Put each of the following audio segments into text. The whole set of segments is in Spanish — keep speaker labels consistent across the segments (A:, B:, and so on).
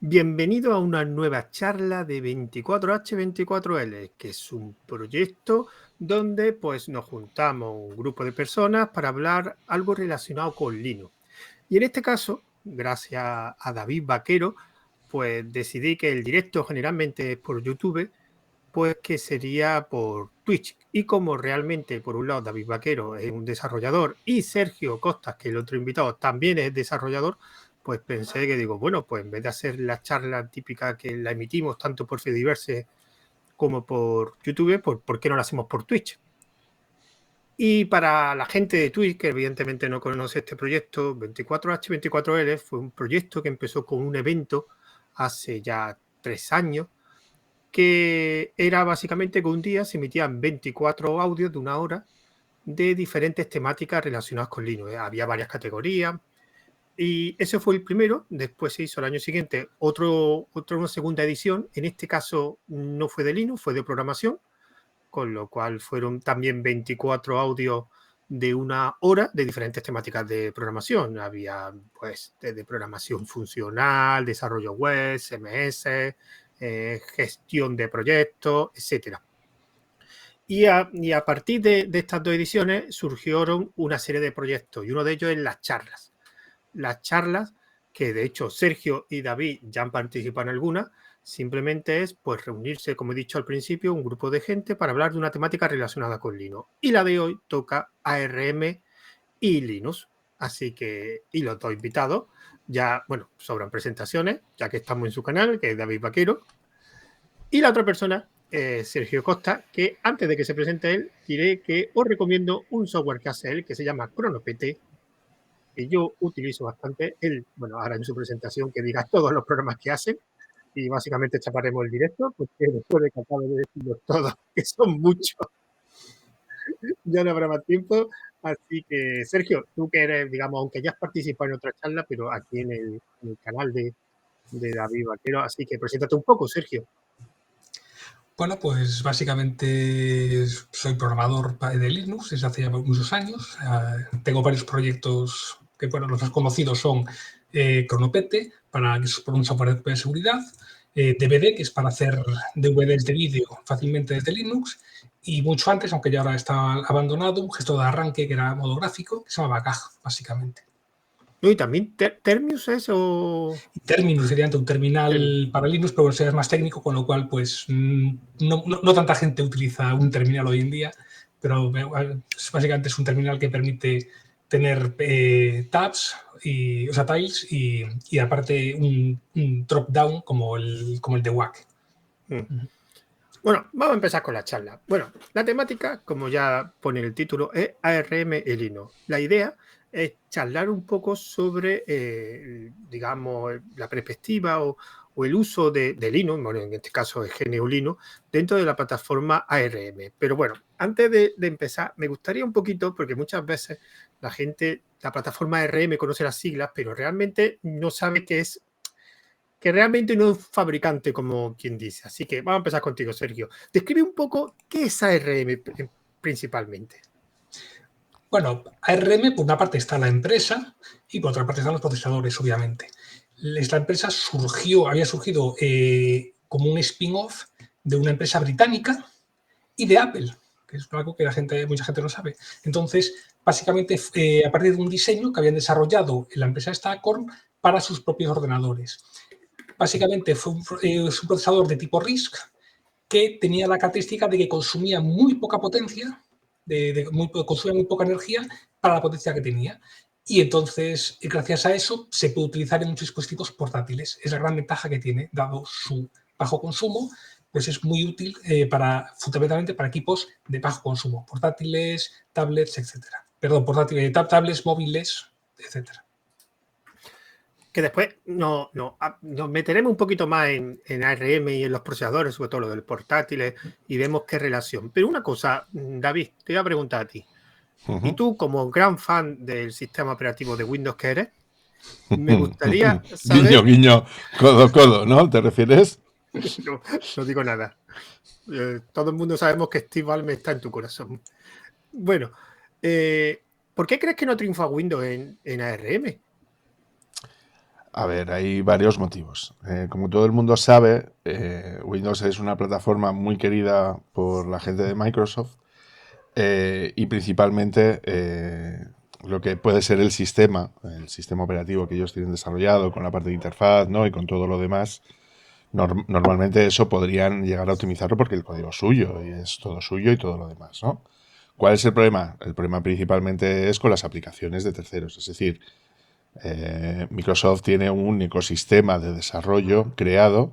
A: Bienvenido a una nueva charla de 24H24L, que es un proyecto donde pues, nos juntamos un grupo de personas para hablar algo relacionado con Linux. Y en este caso, gracias a David Vaquero, pues decidí que el directo generalmente es por YouTube, pues que sería por Twitch. Y como realmente, por un lado, David Vaquero es un desarrollador y Sergio Costas, que el otro invitado también es desarrollador, pues pensé que digo, bueno, pues en vez de hacer la charla típica que la emitimos tanto por Fediverse como por YouTube, pues ¿por qué no la hacemos por Twitch? Y para la gente de Twitch, que evidentemente no conoce este proyecto, 24H24L fue un proyecto que empezó con un evento hace ya 3 años, que era básicamente que un día se emitían 24 audios de 1 hora de diferentes temáticas relacionadas con Linux. Había varias categorías y ese fue el primero. Después se hizo el año siguiente una segunda edición. En este caso no fue de Linux, fue de programación, con lo cual fueron también 24 audios de 1 hora de diferentes temáticas de programación. Había pues desde programación funcional, desarrollo web, CMS, gestión de proyectos, etcétera. Y a partir de estas 2 ediciones surgieron una serie de proyectos y uno de ellos es las charlas. Las charlas, que de hecho Sergio y David ya han participado en algunas, simplemente es pues reunirse, como he dicho al principio, un grupo de gente para hablar de una temática relacionada con Linux. Y la de hoy toca ARM y Linux. Así que, y los 2 invitados, ya, bueno, sobran presentaciones, ya que estamos en su canal, que es David Vaquero. Y la otra persona, Sergio Costa, que antes de que se presente él, diré que os recomiendo un software que hace él, que se llama ChronoPT, que yo utilizo bastante. Él, bueno, ahora en su presentación que diga todos los programas que hacen y básicamente chaparemos el directo, porque después de que acabe de decirlos todos, que son muchos, ya no habrá más tiempo. Así que, Sergio, tú que eres, digamos, aunque ya has participado en otra charla, pero aquí en el canal de David Vaquero, así que preséntate un poco, Sergio.
B: Bueno, pues básicamente soy programador de Linux desde hace ya muchos años. Tengo varios proyectos que, bueno, los más conocidos son ChronoPT, que es por un software de seguridad, DVD, que es para hacer DVDs de vídeo fácilmente desde Linux, y mucho antes, aunque ya ahora está abandonado, un gestor de arranque que era modo gráfico, que se llamaba GAG, básicamente.
A: No, y también Termius es o...
B: Terminus sería un terminal para Linux, pero es más técnico, con lo cual pues no tanta gente utiliza un terminal hoy en día, pero básicamente es un terminal que permite tener tabs, o sea, tiles, y aparte un drop-down como el de WAC.
A: Bueno, vamos a empezar con la charla. Bueno, la temática, como ya pone el título, es ARM y Linux. La idea es charlar un poco sobre, digamos, la perspectiva o el uso de Linux, bueno, en este caso es GNU Linux, dentro de la plataforma ARM. Pero bueno, antes de empezar, me gustaría un poquito, porque muchas veces la gente, la plataforma ARM conoce las siglas, pero realmente no sabe qué es, que realmente no es un fabricante, como quien dice. Así que vamos a empezar contigo, Sergio. Describe un poco qué es ARM principalmente.
B: Bueno, ARM, por una parte está la empresa y por otra parte están los procesadores, obviamente. Esta empresa había surgido como un spin-off de una empresa británica y de Apple, que es algo que mucha gente no sabe. Entonces, básicamente, a partir de un diseño que habían desarrollado en la empresa Acorn para sus propios ordenadores. Básicamente, es un procesador de tipo RISC que tenía la característica de que consumía muy poca potencia, consumía muy poca energía para la potencia que tenía. Y entonces, gracias a eso, se puede utilizar en muchos dispositivos portátiles. Es la gran ventaja que tiene, dado su bajo consumo, pues es muy útil fundamentalmente para equipos de bajo consumo, portátiles, tablets, etcétera. Perdón, portátiles, tablets, móviles, etcétera.
A: Que después nos meteremos un poquito más en ARM y en los procesadores, sobre todo lo de los portátiles, y vemos qué relación. Pero una cosa, David, te voy a preguntar a ti. Y tú, como gran fan del sistema operativo de Windows que eres, me gustaría saber...
C: Guiño, guiño, codo, codo, ¿no? ¿Te refieres?
A: No digo nada. Todo el mundo sabemos que Steve Ballmer está en tu corazón. Bueno, ¿por qué crees que no triunfa Windows en ARM?
C: A ver, hay varios motivos. Como todo el mundo sabe, Windows es una plataforma muy querida por la gente de Microsoft y principalmente lo que puede ser el sistema operativo que ellos tienen desarrollado con la parte de interfaz, ¿no? Y con todo lo demás. Normalmente eso podrían llegar a optimizarlo porque el código es suyo y es todo suyo y todo lo demás, ¿no? ¿Cuál es el problema? El problema principalmente es con las aplicaciones de terceros. Es decir, Microsoft tiene un ecosistema de desarrollo creado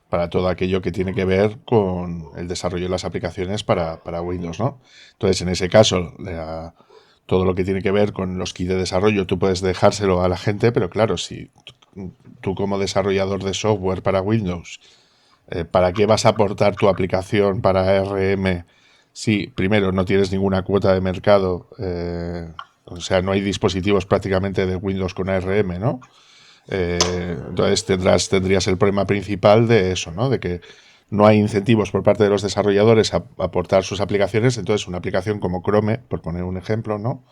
C: para todo aquello que tiene que ver con el desarrollo de las aplicaciones para Windows, ¿no? Entonces, en ese caso, todo lo que tiene que ver con los kits de desarrollo, tú puedes dejárselo a la gente, pero claro, si tú como desarrollador de software para Windows, ¿para qué vas a aportar tu aplicación para ARM si primero no tienes ninguna cuota de mercado? O sea, no hay dispositivos prácticamente de Windows con ARM, ¿no? Entonces tendrías el problema principal de eso, ¿no? De que no hay incentivos por parte de los desarrolladores a aportar sus aplicaciones. Entonces, una aplicación como Chrome, por poner un ejemplo, ¿no?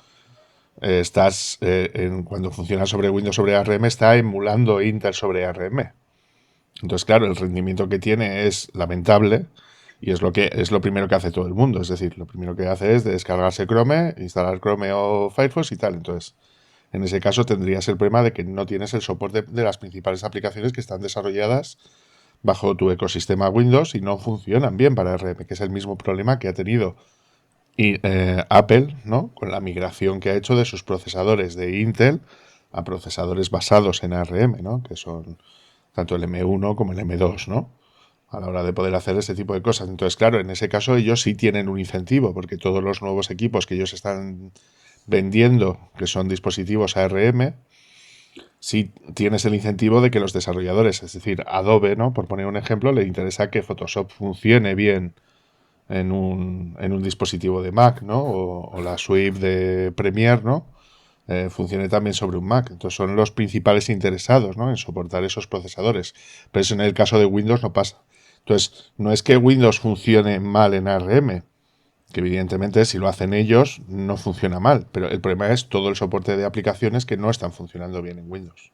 C: Cuando funciona sobre Windows sobre ARM, está emulando Intel sobre ARM. Entonces, claro, el rendimiento que tiene es lamentable y es lo primero que hace todo el mundo. Es decir, lo primero que hace es descargarse Chrome, instalar Chrome o Firefox y tal. Entonces, en ese caso tendrías el problema de que no tienes el soporte de las principales aplicaciones que están desarrolladas bajo tu ecosistema Windows y no funcionan bien para ARM, que es el mismo problema que ha tenido Apple, ¿no? Con la migración que ha hecho de sus procesadores de Intel a procesadores basados en ARM, ¿no? Que son tanto el M1 como el M2, ¿no? A la hora de poder hacer ese tipo de cosas. Entonces, claro, en ese caso ellos sí tienen un incentivo, porque todos los nuevos equipos que ellos están vendiendo, que son dispositivos ARM, sí tienes el incentivo de que los desarrolladores, es decir, Adobe, ¿no? Por poner un ejemplo, le interesa que Photoshop funcione bien en un dispositivo de Mac, ¿no? O la suite de Premiere, ¿no? Funcione también sobre un Mac. Entonces son los principales interesados, ¿no? En soportar esos procesadores. Pero eso en el caso de Windows no pasa. Entonces, no es que Windows funcione mal en ARM, que evidentemente si lo hacen ellos no funciona mal, pero el problema es todo el soporte de aplicaciones que no están funcionando bien en Windows.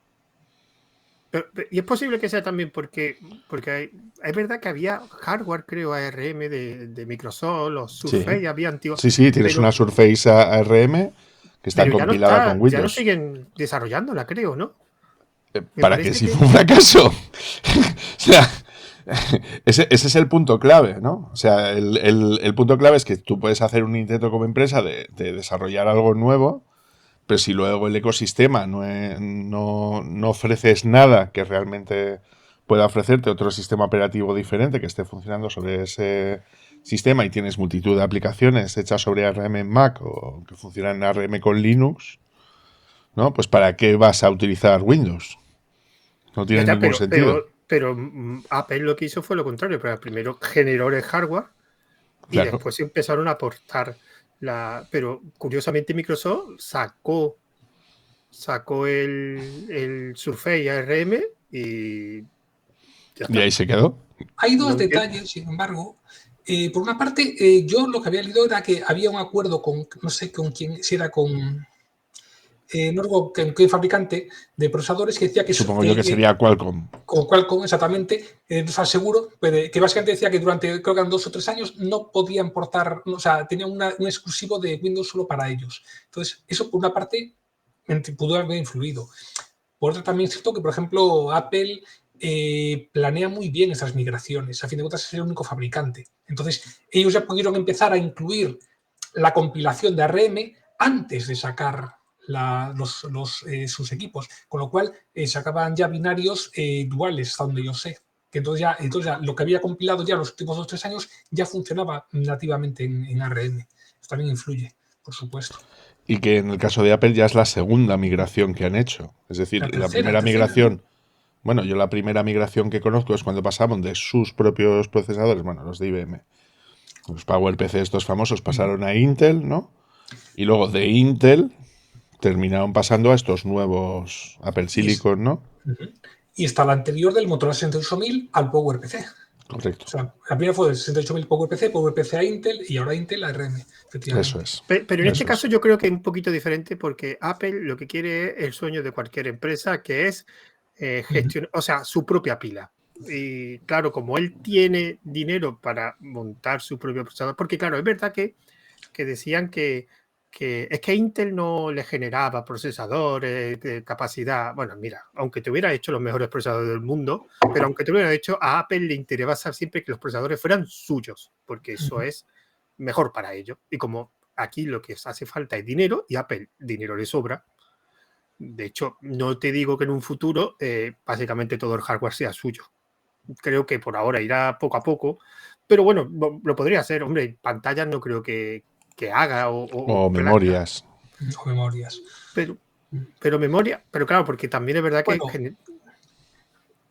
A: Y es posible que sea también porque es verdad que había hardware, creo, ARM de Microsoft, los Surface,
C: Sí,
A: había antiguos.
C: sí, tienes una Surface ARM que está
A: Pero
C: compilada con Windows.
A: ya no siguen desarrollándola, creo, ¿no?
C: Para que si fue un fracaso. O sea, ese es el punto clave, ¿no? O sea, el punto clave es que tú puedes hacer un intento como empresa de desarrollar algo nuevo, pero si luego el ecosistema no ofreces nada que realmente pueda ofrecerte otro sistema operativo diferente que esté funcionando sobre ese sistema y tienes multitud de aplicaciones hechas sobre ARM en Mac o que funcionan en ARM con Linux, ¿no? Pues ¿para qué vas a utilizar Windows? No tiene ningún sentido.
A: Pero Apple lo que hizo fue lo contrario. Pero primero generó el hardware y
C: Claro.
A: después empezaron a aportar Pero curiosamente Microsoft sacó el Surface ARM y ya está.
C: Y ahí se quedó.
B: Hay dos detalles, sin embargo. Por una parte, yo lo que había leído era que había un acuerdo con, no sé con quién, si era con no recuerdo qué fabricante de procesadores que decía que...
C: Supongo yo que sería Qualcomm.
B: Con Qualcomm, exactamente, no estaba seguro, pero que básicamente decía que durante, creo que eran 2 o 3 años, no podían portar, o sea, tenían un exclusivo de Windows solo para ellos. Entonces, eso por una parte pudo haber influido. Por otra, también es cierto que, por ejemplo, Apple planea muy bien esas migraciones. A fin de cuentas, es el único fabricante. Entonces, ellos ya pudieron empezar a incluir la compilación de ARM antes de sacar sus equipos, con lo cual sacaban ya binarios duales, hasta donde yo sé. Que entonces ya lo que había compilado ya los últimos 2 o 3 años ya funcionaba nativamente en ARM. Esto también influye, por supuesto.
C: Y que en el caso de Apple ya es la segunda migración que han hecho. Es decir, la primera migración... Bueno, yo la primera migración que conozco es cuando pasaron de sus propios procesadores, bueno, los de IBM, los PowerPC estos famosos pasaron a Intel, ¿no? Y luego de Intel terminaron pasando a estos nuevos Apple Silicon, ¿no?
B: Y está la anterior del Motorola 68000 al PowerPC.
C: Correcto.
B: O sea, la primera fue el 68000 PowerPC a Intel y ahora Intel a ARM.
C: Eso es.
A: Pero en este caso yo creo que es un poquito diferente porque Apple lo que quiere es el sueño de cualquier empresa, que es o sea, su propia pila. Y claro, como él tiene dinero para montar su propio procesador, porque claro, es verdad que decían que es que Intel no le generaba procesadores de capacidad. Bueno, mira, aunque te hubiera hecho los mejores procesadores del mundo, pero aunque te hubiera hecho, a Apple le interesa siempre que los procesadores fueran suyos, porque eso es mejor para ellos. Y como aquí lo que hace falta es dinero, y a Apple dinero le sobra, de hecho, no te digo que en un futuro básicamente todo el hardware sea suyo. Creo que por ahora irá poco a poco, pero bueno, lo podría hacer. Hombre, pantallas no creo que haga
C: O memorias.
B: O memorias.
A: Pero memoria, pero claro, porque también es verdad que...
B: Bueno,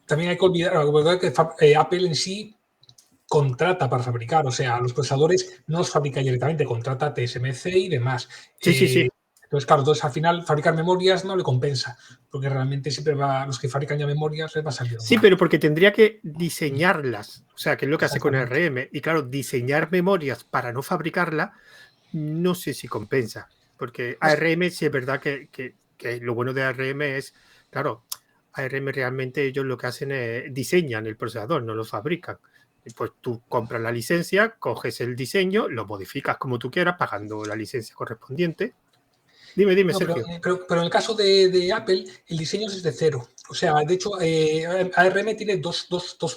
B: también hay que olvidar que Apple en sí contrata para fabricar, o sea, los procesadores no los fabrica directamente, contrata TSMC y demás.
A: Sí.
B: Entonces, claro, al final fabricar memorias no le compensa, porque realmente siempre los que fabrican ya memorias les va a salir.
A: Sí, pero porque tendría que diseñarlas, o sea, que es lo que hace con ARM. Y claro, diseñar memorias para no fabricarla, no sé si compensa, porque ARM sí es verdad que lo bueno de ARM es, claro, ARM realmente ellos lo que hacen es diseñan el procesador, no lo fabrican. Y pues tú compras la licencia, coges el diseño, lo modificas como tú quieras, pagando la licencia correspondiente. Dime, no, Sergio.
B: Pero en el caso de Apple, el diseño es de cero. O sea, de hecho, ARM tiene dos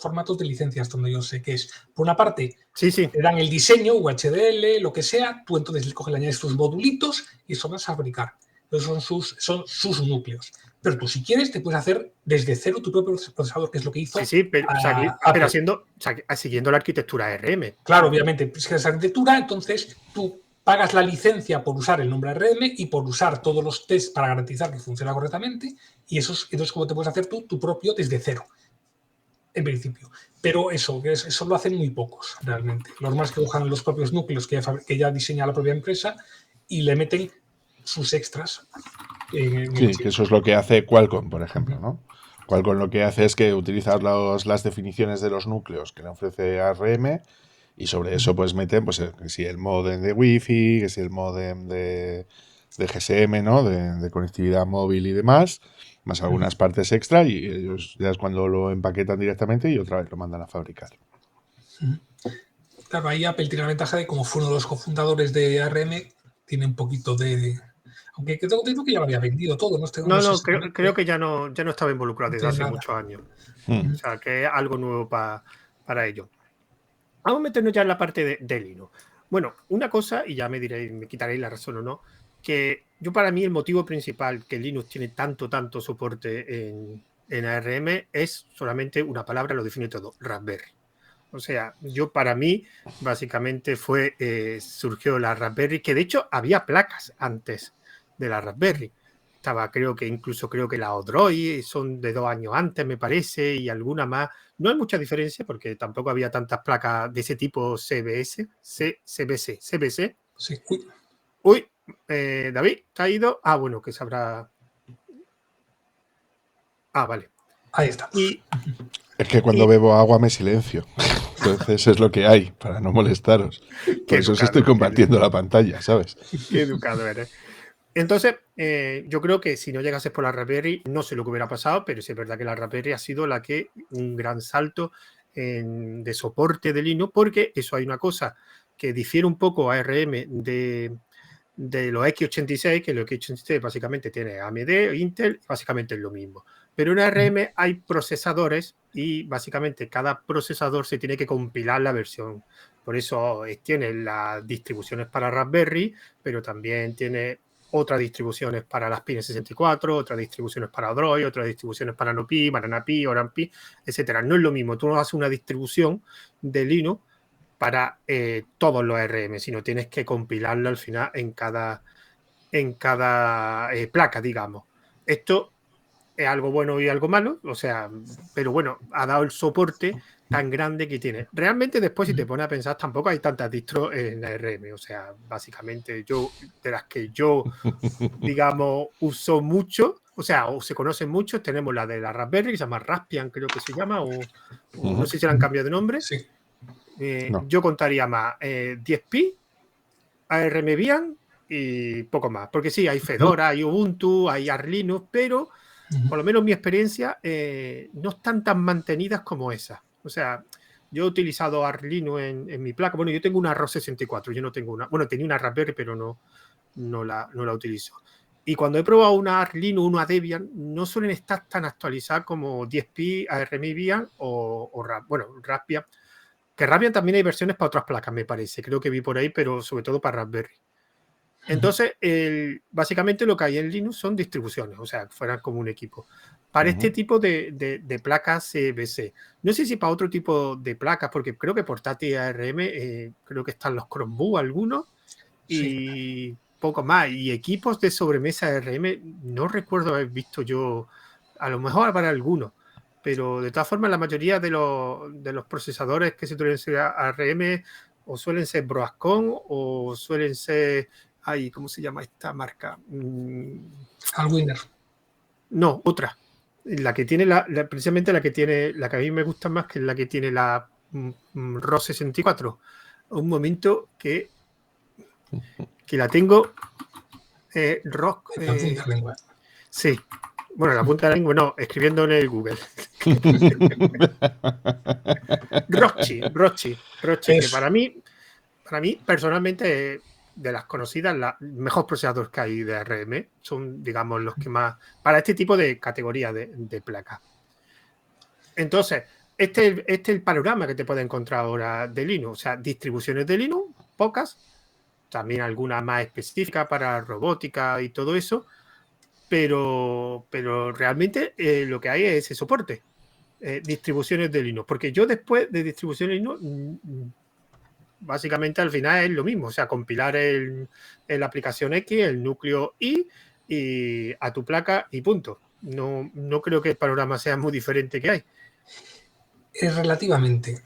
B: formatos de licencias, donde yo sé que es, por una parte, te dan el diseño, UHDL, lo que sea, tú entonces le coges, le añades tus modulitos y eso vas a fabricar. Entonces son sus núcleos. Pero tú, si quieres, te puedes hacer desde cero tu propio procesador, que es lo que hizo.
A: Pero siguiendo la arquitectura ARM.
B: Claro, obviamente, si es arquitectura, entonces tú pagas la licencia por usar el nombre ARM y por usar todos los tests para garantizar que funciona correctamente, y entonces como te puedes hacer tú tu propio desde cero, en principio. Pero eso lo hacen muy pocos, realmente. Los más que cojan los propios núcleos que ya diseña la propia empresa y le meten sus extras.
C: Sí, que eso es lo que hace Qualcomm, por ejemplo, ¿no? Qualcomm lo que hace es que utiliza las definiciones de los núcleos que le ofrece ARM y sobre eso pues meten, pues que si el módem de Wi-Fi, que si el módem de GSM, ¿no? De conectividad móvil y demás, más algunas partes extra, y ellos ya es cuando lo empaquetan directamente y otra vez lo mandan a fabricar.
B: Claro, ahí Apple tiene la ventaja de, como fue uno de los cofundadores de ARM, tiene un poquito de... Aunque creo que ya lo había vendido todo.
A: Creo que ya no estaba involucrado desde hace muchos años. O sea, que es algo nuevo para ello. Vamos a meternos ya en la parte de Linux. Bueno, una cosa, y ya me quitaréis la razón o no, que para mí el motivo principal que Linux tiene tanto soporte en ARM es solamente una palabra, lo define todo: Raspberry. O sea, para mí, básicamente surgió la Raspberry, que de hecho había placas antes de la Raspberry. Creo que la Odroid son de 2 años antes, me parece, y alguna más. No hay mucha diferencia porque tampoco había tantas placas de ese tipo CBC.
B: Sí.
A: Uy, David, ¿te ha ido? Ah, bueno, que sabrá. Ah, vale.
B: Ahí está.
C: Es que cuando bebo agua me silencio. Entonces es lo que hay, para no molestaros. Por eso os estoy compartiendo la pantalla, ¿sabes?
A: Qué educado eres. Entonces, yo creo que si no llegases por la Raspberry, no sé lo que hubiera pasado, pero sí es verdad que la Raspberry ha sido un gran salto de soporte de Linux, porque eso hay una cosa que difiere un poco a ARM de los x86, que los x86 básicamente tiene AMD, Intel, básicamente es lo mismo. Pero en ARM hay procesadores y básicamente cada procesador se tiene que compilar la versión. Por eso tiene las distribuciones para Raspberry, pero también tiene otras distribuciones para las Pi 64, otras distribuciones para Odroid, otras distribuciones para NoPi, Banana Pi, Oran Pi, etcétera. No es lo mismo. Tú no haces una distribución de Linux para todos los ARM, sino tienes que compilarlo al final en cada placa, digamos. Esto es algo bueno y algo malo, o sea, pero bueno, ha dado el soporte tan grande que tiene. Realmente después, si te pones a pensar, tampoco hay tantas distros en ARM, o sea, básicamente de las que yo, digamos, uso mucho, o sea, o se conocen mucho, tenemos la de la Raspberry, que se llama Raspbian, creo que se llama, o no sé si le han cambiado de nombre.
B: Sí.
C: No.
A: Yo contaría más 10pi, ARM Bian y poco más, porque sí, hay Fedora, hay Ubuntu, hay Arch Linux, pero por lo menos mi experiencia, no están tan mantenidas como esas. O sea, yo he utilizado Arch Linux en mi placa. Bueno, yo tengo una ROS 64, yo no tengo una... Bueno, tenía una Raspberry, pero no la utilizo. Y cuando he probado una Arch Linux, una Debian, no suelen estar tan actualizadas como 10Pi, ARM Debian o Raspbian. Que Raspbian también hay versiones para otras placas, me parece. Creo que vi por ahí, pero sobre todo para Raspberry. Entonces, básicamente lo que hay en Linux son distribuciones, o sea, fueran como un equipo. Para este tipo de placas CBC. No sé si para otro tipo de placas, porque creo que portátil ARM, creo que están los Chromebook algunos y poco más. Y equipos de sobremesa ARM, no recuerdo haber visto yo, a lo mejor para algunos. Pero de todas formas, la mayoría de los procesadores que se suelen ser ARM o suelen ser Broadcom o suelen ser... Ay, ¿cómo se llama esta marca?
B: Allwinner.
A: No, otra. La que tiene precisamente la que tiene, la que a mí me gusta más, que es la que tiene la ROS 64. Un momento que la tengo. Rock.
B: La punta de lengua.
A: Sí. Bueno, la punta de la lengua no, escribiendo en el Google. Rochi, que para mí personalmente, de las conocidas, la mejor procesador que hay de ARM son, digamos, los que más para este tipo de categoría de placas. Entonces, este es el panorama que te puedes encontrar ahora de Linux. O sea, distribuciones de Linux, pocas, también algunas más específicas para robótica y todo eso, pero realmente lo que hay es ese soporte. Distribuciones de Linux, porque yo después de distribuciones de Linux, básicamente al final es lo mismo, o sea, compilar la aplicación X, el núcleo y a tu placa y punto. No creo que el panorama sea muy diferente que hay.
B: Es relativamente,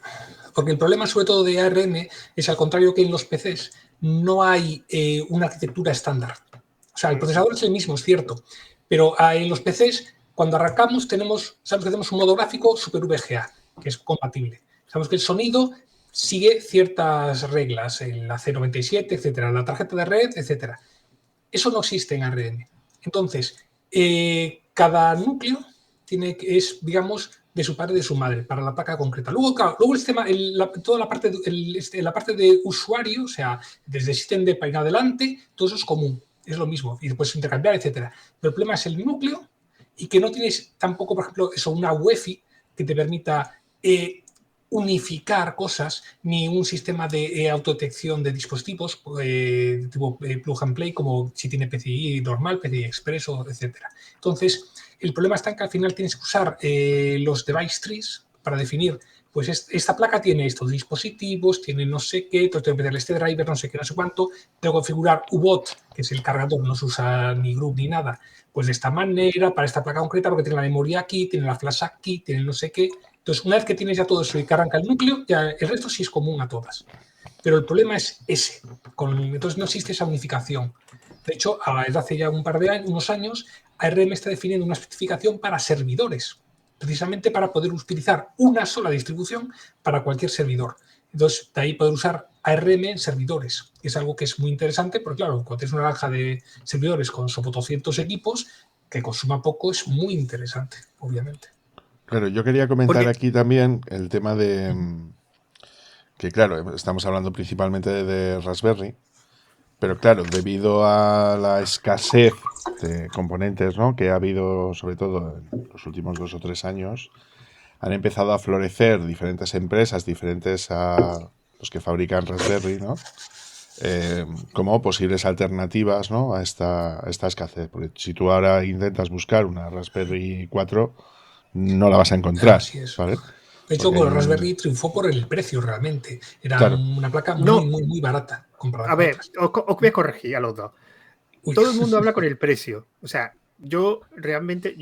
B: porque el problema sobre todo de ARM es, al contrario que en los PCs, no hay una arquitectura estándar. O sea, el procesador es el mismo, es cierto, pero en los PCs, cuando arrancamos, sabemos que tenemos un modo gráfico Super VGA, que es compatible. Sabemos que el sonido sigue ciertas reglas, el AC97, etcétera, la tarjeta de red, etcétera. Eso no existe en ARM. Entonces, cada núcleo es, digamos, de su padre y de su madre, para la placa concreta. Luego, claro, el sistema, toda la parte de usuario, o sea, desde el sistema de en adelante, todo eso es común, es lo mismo, y puedes intercambiar, etcétera. Pero el problema es el núcleo y que no tienes tampoco, por ejemplo, una UEFI que te permita unificar cosas, ni un sistema de autodetección de dispositivos tipo plug and play, como si tiene PCI normal, PCI Expresso, etcétera. Entonces, el problema está en que al final tienes que usar los device trees para definir, pues esta placa tiene estos dispositivos, tiene no sé qué, entonces tengo que meterle este driver, no sé qué, no sé cuánto, tengo que configurar UBOT, que es el cargador, no se usa ni group ni nada, pues de esta manera, para esta placa concreta, porque tiene la memoria aquí, tiene la flash aquí, tiene no sé qué. Entonces, una vez que tienes ya todo eso y que arranca el núcleo, ya el resto sí es común a todas. Pero el problema es ese. Entonces, no existe esa unificación. De hecho, desde hace ya unos años, ARM está definiendo una especificación para servidores, precisamente para poder utilizar una sola distribución para cualquier servidor. Entonces, de ahí poder usar ARM en servidores. Es algo que es muy interesante, porque claro, cuando tienes una granja de servidores con 200 equipos, que consuma poco, es muy interesante, obviamente.
C: Claro, yo quería comentar aquí también el tema de que, claro, estamos hablando principalmente de Raspberry, pero claro, debido a la escasez de componentes, ¿no?, que ha habido, sobre todo en los últimos 2 o 3 años, han empezado a florecer diferentes empresas diferentes a los que fabrican Raspberry, ¿no?, como posibles alternativas, ¿no?, a esta escasez. Porque si tú ahora intentas buscar una Raspberry 4, no la vas a encontrar.
B: Así es.
C: ¿Vale?
B: De hecho, bueno, Raspberry triunfó por el precio realmente. Era una placa muy barata comparada
A: con otras. Os voy a corregir a los dos. Todo el mundo habla con el precio. O sea, yo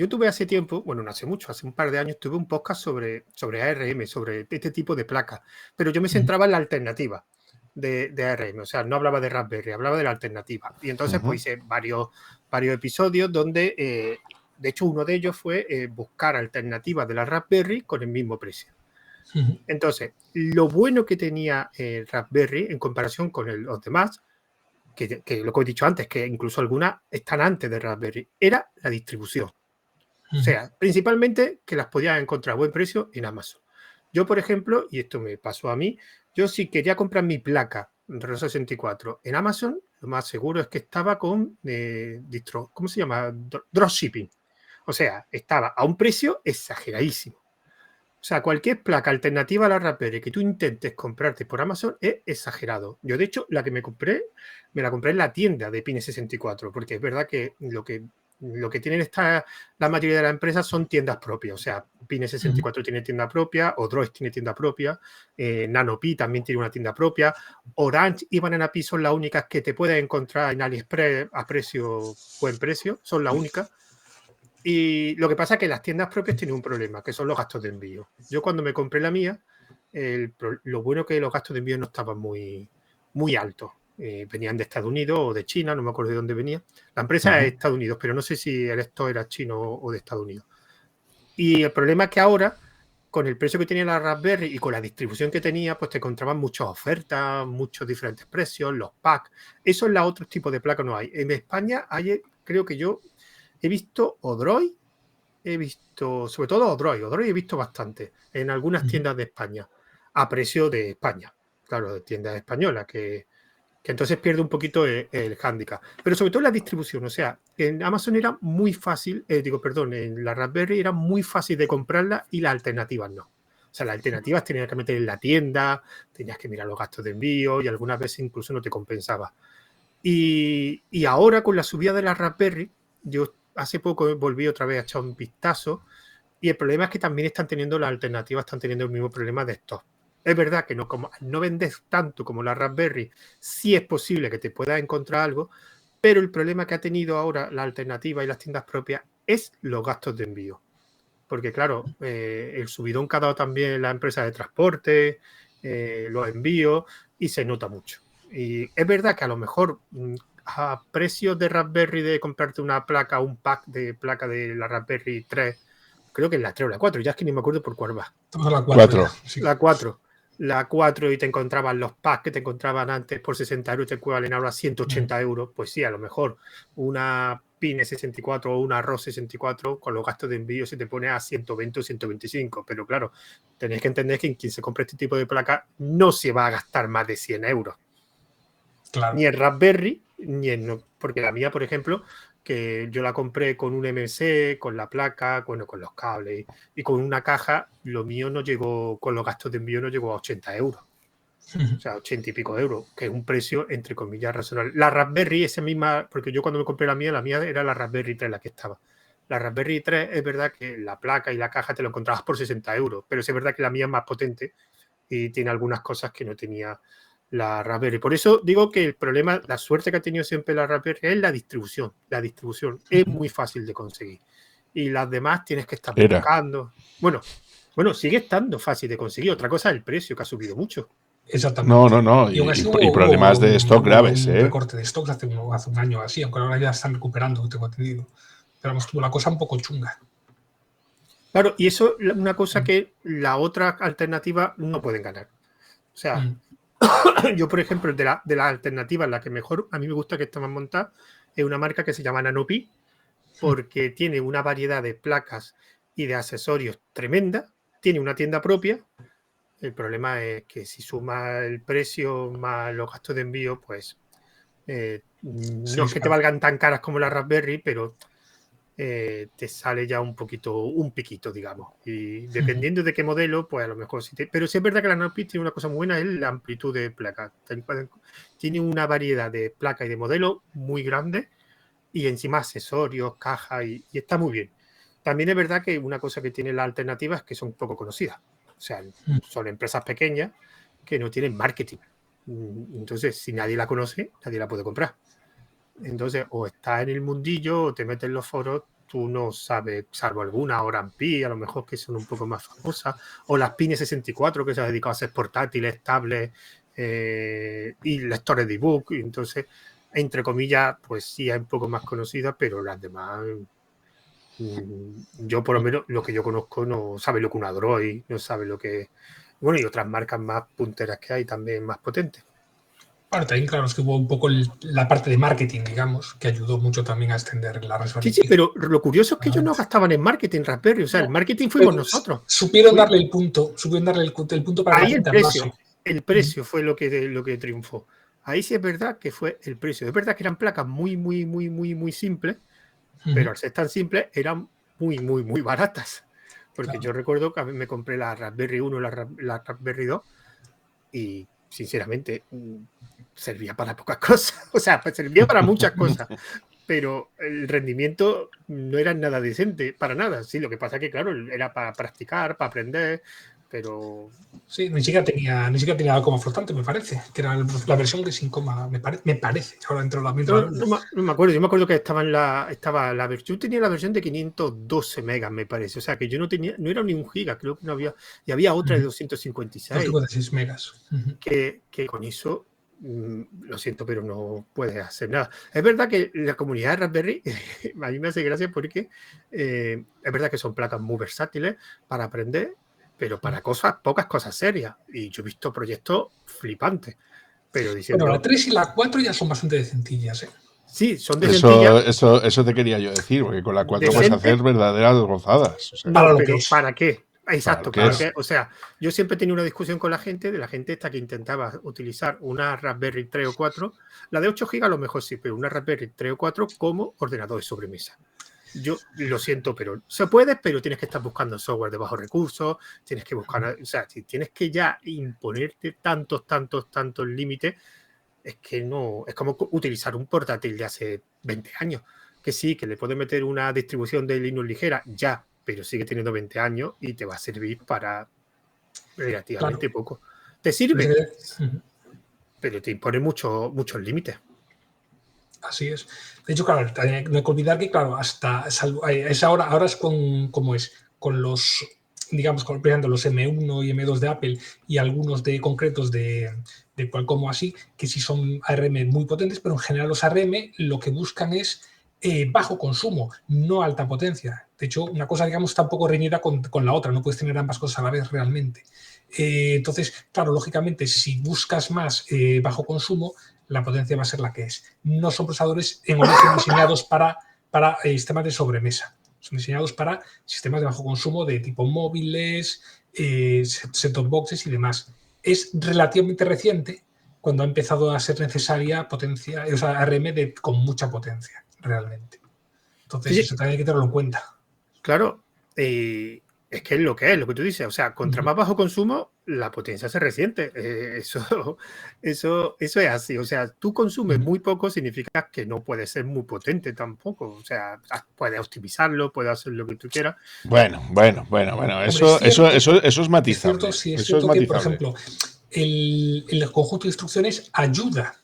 A: tuve hace tiempo, bueno, no hace mucho, hace un par de años, tuve un podcast sobre ARM, sobre este tipo de placas. Pero yo me centraba en la alternativa de ARM. O sea, no hablaba de Raspberry, hablaba de la alternativa. Y entonces, pues hice varios episodios donde... de hecho, uno de ellos fue buscar alternativas de la Raspberry con el mismo precio. Entonces, lo bueno que tenía Raspberry en comparación con los demás, que lo que he dicho antes, que incluso algunas están antes de Raspberry, era la distribución. O sea, principalmente que las podías encontrar a buen precio en Amazon. Yo, por ejemplo, y esto me pasó a mí, yo si quería comprar mi placa Reloj 64 en Amazon, lo más seguro es que estaba con ¿cómo se llama? Dropshipping. O sea, estaba a un precio exageradísimo. O sea, cualquier placa alternativa a la Raspberry que tú intentes comprarte por Amazon es exagerado. Yo, de hecho, la que me la compré en la tienda de Pine64, porque es verdad que lo que tienen la mayoría de las empresas son tiendas propias. O sea, Pine64 tiene tienda propia, Odroid tiene tienda propia, Nanopi también tiene una tienda propia, Orange y Banana Pi son las únicas que te puedes encontrar en AliExpress a buen precio, son las únicas. Y lo que pasa es que las tiendas propias tienen un problema, que son los gastos de envío. Yo cuando me compré la mía, lo bueno que los gastos de envío no estaban muy, muy altos. Venían de Estados Unidos o de China, no me acuerdo de dónde venía. La empresa es de Estados Unidos, pero no sé si el store era chino o de Estados Unidos. Y el problema es que ahora, con el precio que tenía la Raspberry y con la distribución que tenía, pues te encontraban muchas ofertas, muchos diferentes precios, los packs. Eso en los otros tipos de placas no hay. En España hay, creo que yo he visto Odroid, sobre todo Odroid he visto bastante en algunas tiendas de España, a precio de España, claro, de tiendas españolas, que entonces pierde un poquito el hándicap. Pero sobre todo la distribución, o sea, en Amazon era muy fácil, en la Raspberry era muy fácil de comprarla y las alternativas no. O sea, las alternativas tenías que meter en la tienda, tenías que mirar los gastos de envío y algunas veces incluso no te compensaba. Y ahora con la subida de la Raspberry, yo hace poco volví otra vez a echar un vistazo y el problema es que también las alternativas están teniendo el mismo problema de stock. Es verdad que no vendes tanto como la Raspberry, sí es posible que te puedas encontrar algo, pero el problema que ha tenido ahora la alternativa y las tiendas propias es los gastos de envío. Porque claro, el subidón que ha dado también la empresa de transporte, los envíos, y se nota mucho. Y es verdad que a lo mejor a precios de Raspberry de comprarte una placa, un pack de placa de la Raspberry 3, creo que es la 3 o la 4, ya es que ni me acuerdo por cuál va.
B: La 4. Sí.
A: La 4. La 4 y te encontraban los packs que te encontraban antes por 60 euros, te equivalen ahora a 180 euros. Pues sí, a lo mejor una Pine 64 o una ROS 64 con los gastos de envío se te pone a 120 o 125. Pero claro, tenéis que entender que quien se compre este tipo de placa no se va a gastar más de 100 euros.
B: Claro.
A: Ni en Raspberry, porque la mía, por ejemplo, que yo la compré con un MC, con la placa, bueno, con los cables y con una caja, lo mío no llegó, con los gastos de envío no llegó a 80 euros. O sea, 80 y pico euros, que es un precio, entre comillas, razonable. La Raspberry, esa misma, porque yo cuando me compré la mía era la Raspberry 3 la que estaba. La Raspberry 3 es verdad que la placa y la caja te lo encontrabas por 60 euros, pero es verdad que la mía es más potente y tiene algunas cosas que no tenía la Raspberry. Por eso digo que el problema, la suerte que ha tenido siempre la Raspberry es la distribución. La distribución es muy fácil de conseguir. Y las demás tienes que estar buscando. Bueno, sigue estando fácil de conseguir. Otra cosa es el precio, que ha subido mucho.
B: Exactamente.
C: No.
B: Y aún así
C: Y problemas de stock graves,
B: un recorte de stocks hace un año así, aunque ahora ya están recuperando, tengo entendido. Pero vamos, tuvo la cosa un poco chunga.
A: Claro, y eso es una cosa que la otra alternativa no pueden ganar. O sea, yo, por ejemplo, de la alternativa, la que mejor a mí me gusta que está más montada, es una marca que se llama Nanopi, porque tiene una variedad de placas y de accesorios tremenda, tiene una tienda propia. El problema es que si suma el precio más los gastos de envío, pues no es que te valgan tan caras como la Raspberry, pero te sale ya un piquito, digamos. Y dependiendo de qué modelo, pues a lo mejor sí. Pero sí es verdad que la Nanopi tiene una cosa muy buena, es la amplitud de placas. Tiene una variedad de placas y de modelos muy grande y encima accesorios, caja y está muy bien. También es verdad que una cosa que tiene la alternativa es que son poco conocidas. O sea, son empresas pequeñas que no tienen marketing. Entonces, si nadie la conoce, nadie la puede comprar. Entonces, o estás en el mundillo o te metes en los foros, tú no sabes, salvo alguna Orampi, a lo mejor que son un poco más famosas, o las Pine 64 que se ha dedicado a hacer portátiles, tablets y lectores de ebook. Entonces, entre comillas, pues sí es un poco más conocida, pero las demás, yo por lo menos lo que yo conozco no sabe lo que un Android, no sabe lo que... Bueno, y otras marcas más punteras que hay también más potentes.
B: Bueno, también, claro, es que hubo un poco la parte de marketing, digamos, que ayudó mucho también a extender la Raspberry
A: Sí,
B: Pi.
A: pero lo curioso es que ellos no gastaban en marketing Raspberry, o sea, el marketing fuimos nosotros.
B: Supieron darle el punto, para que la
A: Ahí el
B: gente hablase.
A: precio fue lo que triunfó. Ahí sí es verdad que fue el precio. Es verdad que eran placas muy, muy, muy, muy, muy simples, pero al ser tan simples eran muy, muy, muy baratas. Porque yo recuerdo que me compré la Raspberry 1 y la Raspberry 2 y sinceramente servía para pocas cosas. O sea, servía para muchas cosas, pero el rendimiento no era nada decente, para nada. Sí, lo que pasa es que, claro, era para practicar, para aprender, pero...
B: Sí, ni siquiera tenía coma flotante, me parece, que era la versión que sin coma, me parece. Ahora dentro de la
A: No me acuerdo, yo me acuerdo que estaba la versión, yo tenía la versión de 512 megas, me parece, o sea que yo no era ni un giga, creo que no había, y había otra de 256,
B: 256 megas.
A: que con eso, lo siento, pero no puedes hacer nada. Es verdad que la comunidad de Raspberry, a mí me hace gracia porque es verdad que son placas muy versátiles para aprender, pero para pocas cosas serias, y yo he visto proyectos flipantes. Pero diciendo,
B: bueno, la 3 y la 4 ya son bastante decentillas, ¿eh?
A: Sí, son decentillas.
C: Eso te quería yo decir, porque con la 4 puedes hacer verdaderas gozadas.
A: O sea. No, pero ¿para qué? Exacto,
C: ¿para qué?
A: O sea, yo siempre tenía una discusión con la gente esta que intentaba utilizar una Raspberry 3 o 4. La de 8 GB a lo mejor sí, pero una Raspberry 3 o 4 como ordenador de sobremesa. Yo lo siento, pero se puede, pero tienes que estar buscando software de bajos recursos, tienes que buscar, o sea, si tienes que ya imponerte tantos límites, es que no, es como utilizar un portátil de hace 20 años, que sí, que le puedes meter una distribución de Linux ligera, ya, pero sigue teniendo 20 años y te va a servir para relativamente poco. Te sirve, pero te impone muchos límites.
B: Así es. De hecho, claro, no hay que olvidar que, claro, ahora es con los, digamos, con los M1 y M2 de Apple y algunos concretos de Qualcomm así, que sí son ARM muy potentes, pero en general los ARM lo que buscan es bajo consumo, no alta potencia. De hecho, una cosa, digamos, está un poco reñida con la otra, no puedes tener ambas cosas a la vez realmente. Entonces, claro, lógicamente, si buscas más bajo consumo, la potencia va a ser la que es. No son procesadores en origen diseñados para sistemas de sobremesa. Son diseñados para sistemas de bajo consumo de tipo móviles, set-top boxes y demás. Es relativamente reciente cuando ha empezado a ser necesaria potencia, o sea, ARM con mucha potencia, realmente. Entonces, eso también hay que tenerlo en cuenta.
A: Claro, es que es lo que tú dices. O sea, contra más bajo consumo, la potencia se resiente. Eso es así. O sea, tú consumes muy poco, significa que no puedes ser muy potente tampoco. O sea, puedes optimizarlo, puedes hacer lo que tú quieras.
C: Bueno. Eso es matizable.
B: Es cierto que, por ejemplo, el conjunto de instrucciones ayuda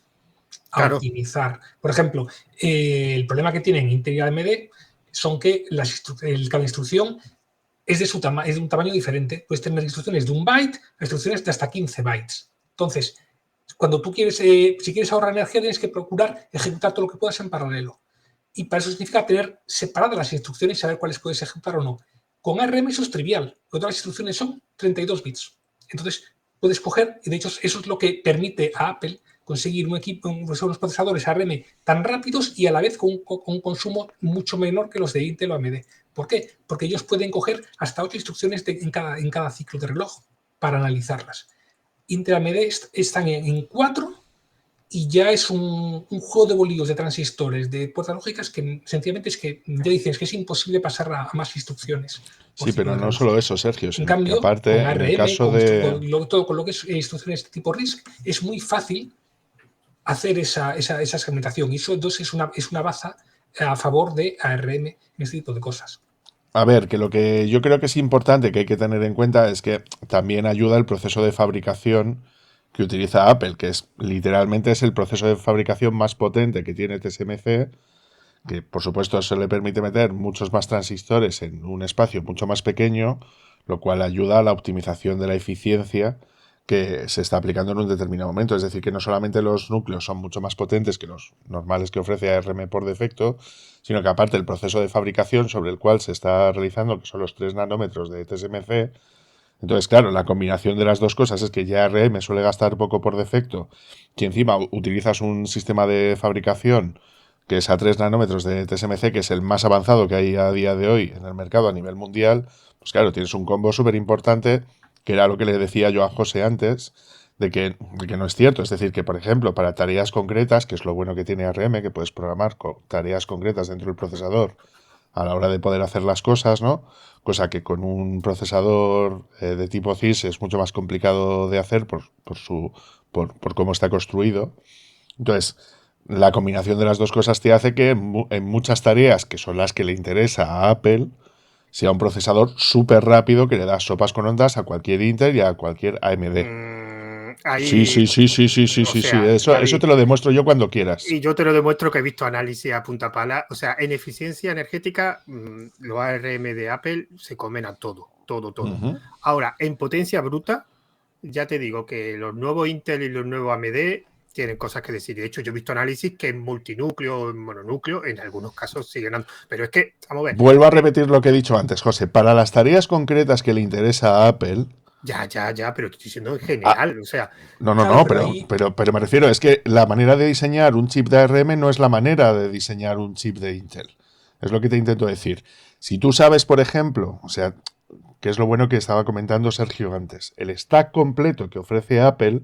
B: a optimizar. Por ejemplo, el problema que tienen Intel y AMD son que cada instrucción es de un tamaño diferente. Puedes tener instrucciones de 1 byte a instrucciones de hasta 15 bytes. Entonces, cuando tú quieres, si quieres ahorrar energía, tienes que procurar ejecutar todo lo que puedas en paralelo. Y para eso significa tener separadas las instrucciones y saber cuáles puedes ejecutar o no. Con ARM eso es trivial, porque todas las instrucciones son 32 bits. Entonces, puedes coger, y de hecho eso es lo que permite a Apple conseguir unos procesadores ARM tan rápidos y a la vez con un consumo mucho menor que los de Intel o AMD. ¿Por qué? Porque ellos pueden coger hasta 8 instrucciones en cada ciclo de reloj para analizarlas. Intel y AMD están en 4 y ya es un juego de bolillos de transistores, de puertas lógicas que sencillamente es que ya dicen que es imposible pasar a más instrucciones.
C: Sí, pero no solo eso, Sergio,
B: en cambio,
C: que aparte,
B: con ARM,
C: en el caso de...
B: con lo que es instrucciones de tipo RISC, es muy fácil hacer esa segmentación. Y eso entonces es una baza a favor de ARM en este tipo de cosas.
C: A ver, que lo que yo creo que es importante que hay que tener en cuenta es que también ayuda el proceso de fabricación que utiliza Apple, que es literalmente es el proceso de fabricación más potente que tiene TSMC, que por supuesto eso le permite meter muchos más transistores en un espacio mucho más pequeño, lo cual ayuda a la optimización de la eficiencia que se está aplicando en un determinado momento. Es decir, que no solamente los núcleos son mucho más potentes que los normales que ofrece ARM por defecto, sino que aparte el proceso de fabricación sobre el cual se está realizando, que son los 3 nanómetros de TSMC, Entonces, claro, la combinación de las dos cosas es que ya ARM suele gastar poco por defecto, que encima utilizas un sistema de fabricación que es a 3 nanómetros de TSMC, que es el más avanzado que hay a día de hoy en el mercado a nivel mundial. Pues claro, tienes un combo súper importante, que era lo que le decía yo a José antes, de que no es cierto. Es decir, que por ejemplo, para tareas concretas, que es lo bueno que tiene ARM, que puedes programar tareas concretas dentro del procesador a la hora de poder hacer las cosas, ¿no? Cosa que con un procesador de tipo CIS es mucho más complicado de hacer por cómo está construido. Entonces, la combinación de las dos cosas te hace que en muchas tareas, que son las que le interesa a Apple, sea un procesador súper rápido que le da sopas con ondas a cualquier Intel y a cualquier AMD. Sí,
A: Ahí,
C: sí, sí, sí, sí, sí,
A: o
C: sí, sí.
A: sea,
C: Eso
A: David,
C: te lo demuestro yo cuando quieras.
A: y yo te lo demuestro que he visto análisis a punta pala. O sea, en eficiencia energética, los ARM de Apple se comen a todo, todo, todo.
C: Ujú.
A: Ahora, en potencia bruta, ya te digo que los nuevos Intel y los nuevos AMD tienen cosas que decir. De hecho, yo he visto análisis que en multinúcleo o en mononúcleo, en algunos casos siguen dando. Pero es que, vamos a ver.
C: Vuelvo a repetir lo que he dicho antes, José. Para las tareas concretas que le interesa a Apple,
A: Ya, pero te estoy diciendo en
C: ah,
A: general. O sea,
B: Claro,
C: no,
B: pero ahí,
C: pero me refiero, es que la manera de diseñar un chip de ARM no es la manera de diseñar un chip de Intel. Es lo que te intento decir. Si tú sabes, por ejemplo, o sea, que es lo bueno que estaba comentando Sergio antes, el stack completo que ofrece Apple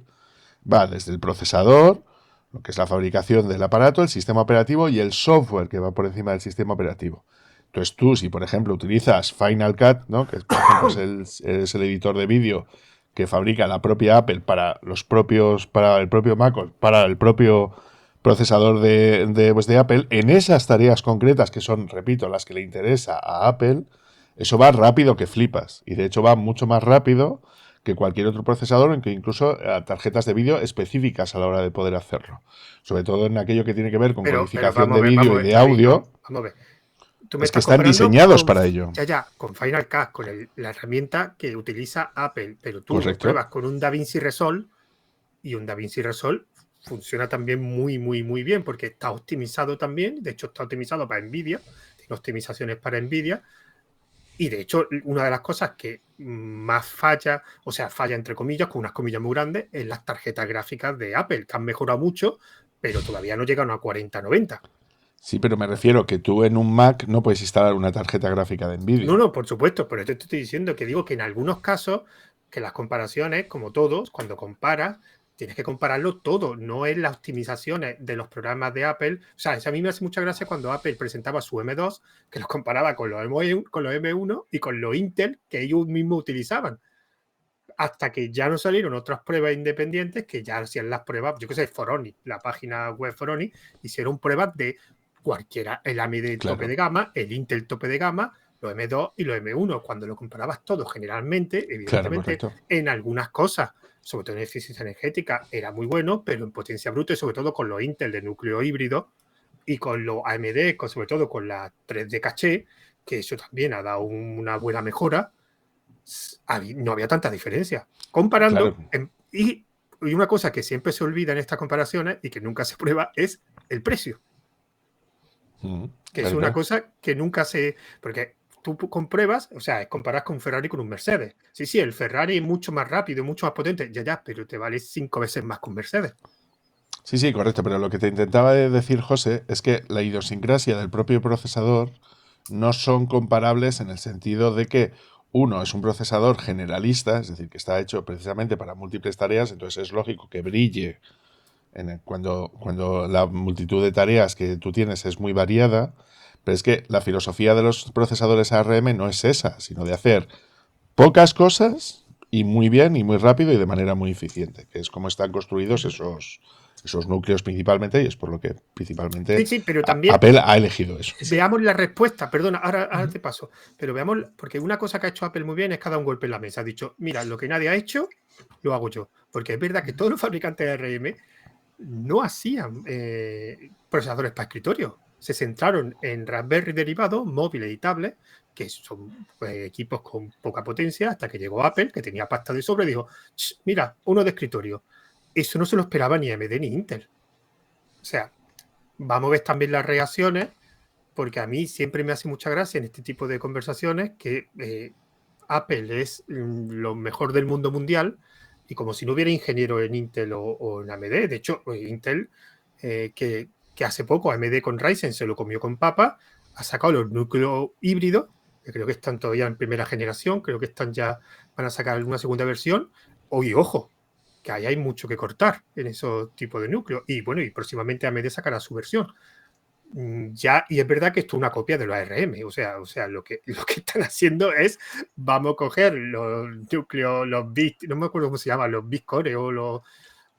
C: va desde el procesador, lo que es la fabricación del aparato, el sistema operativo y el software que va por encima del sistema operativo. Entonces tú, si por ejemplo utilizas Final Cut, ¿no? Que por ejemplo es el editor de vídeo que fabrica la propia Apple para para el propio Mac, para el propio procesador de Apple, en esas tareas concretas que son, repito, las que le interesa a Apple, eso va rápido que flipas. Y de hecho va mucho más rápido que cualquier otro procesador, en que incluso tarjetas de vídeo específicas a la hora de poder hacerlo. Sobre todo en aquello que tiene que ver con
A: pero
C: codificación de vídeo
A: vamos
C: y
A: a ver,
C: de
A: David,
C: audio,
A: vamos a ver. Tú me
C: es que
A: estás
C: están
A: comparando
C: diseñados
A: con,
C: para ello.
A: con Final Cut, con la herramienta que utiliza Apple, pero tú lo
C: Correcto.
A: pruebas con un DaVinci Resolve y un DaVinci Resolve funciona también muy bien porque está optimizado también, de hecho está optimizado para NVIDIA, tiene optimizaciones para NVIDIA y de hecho una de las cosas que más falla, o sea, falla entre comillas, con unas comillas muy grandes, es las tarjetas gráficas de Apple, que han mejorado mucho, pero todavía no llegan a 4090.
C: Sí, pero me refiero que tú en un Mac no puedes instalar una tarjeta gráfica de
A: No,
C: Nvidia.
A: no, por supuesto, por eso te estoy diciendo que digo que en algunos casos, que las comparaciones, como todos, cuando comparas, tienes que compararlo todo, no es las optimizaciones de los programas de Apple. O sea, a mí me hace mucha gracia cuando Apple presentaba su M2, que los comparaba con los M1 y con los Intel que ellos mismos utilizaban. Hasta que ya no salieron otras pruebas independientes que ya hacían las pruebas, yo qué sé, Foroni, la página web Foroni, hicieron pruebas de cualquiera, el AMD tope de
C: Claro,
A: gama, el Intel tope de gama, los M2 y los M1. Cuando lo comparabas todo, generalmente,
C: claro,
A: evidentemente,
C: correcto.
A: en algunas cosas, sobre todo en eficiencia energética, era muy bueno, pero en potencia bruta y sobre todo con los Intel de núcleo híbrido y con los AMD, sobre todo con la 3D caché, que eso también ha dado una buena mejora, no había tanta diferencia.
C: Claro.
A: Comparando, y una cosa que siempre se olvida en estas comparaciones y que nunca se prueba es el precio, que es
C: Claro,
A: una
C: claro.
A: cosa que nunca se... Porque tú compruebas, o sea, comparas con un Ferrari con un Mercedes. Sí, el Ferrari es mucho más rápido, mucho más potente, ya, pero te vale 5 veces más que un Mercedes.
C: Sí, sí, correcto, pero lo que te intentaba decir, José, es que la idiosincrasia del propio procesador no son comparables en el sentido de que uno es un procesador generalista, es decir, que está hecho precisamente para múltiples tareas, entonces es lógico que brille cuando la multitud de tareas que tú tienes es muy variada, pero es que la filosofía de los procesadores ARM no es esa, sino de hacer pocas cosas y muy bien y muy rápido y de manera muy eficiente, que es como están construidos esos núcleos principalmente y es por lo que principalmente
A: Sí, pero también
C: Apple ha elegido eso.
A: veamos la respuesta, perdona, ahora te paso, pero veamos, porque una cosa que ha hecho Apple muy bien es que ha dado un golpe en la mesa, ha dicho, mira, lo que nadie ha hecho, lo hago yo, porque es verdad que todos los fabricantes de ARM no hacían procesadores para escritorio, se centraron en Raspberry derivados, móviles y tablets, que son pues, equipos con poca potencia, hasta que llegó Apple, que tenía pasta de sobre, y dijo, mira, uno de escritorio. Eso no se lo esperaba ni AMD ni Intel. O sea, vamos a ver también las reacciones, porque a mí siempre me hace mucha gracia en este tipo de conversaciones que Apple es lo mejor del mundo mundial y como si no hubiera ingeniero en Intel o en AMD. De hecho, Intel, que hace poco AMD con Ryzen se lo comió con papa, ha sacado los núcleos híbridos, que creo que están todavía en primera generación, creo que están ya, van a sacar una segunda versión. Oye, ojo, que ahí hay mucho que cortar en esos tipos de núcleos. Y bueno, y próximamente AMD sacará su versión. Ya, y es verdad que esto es una copia de los ARM, o sea lo que están haciendo es, vamos a coger los núcleos, los bits, no me acuerdo cómo se llaman, los bit core o los,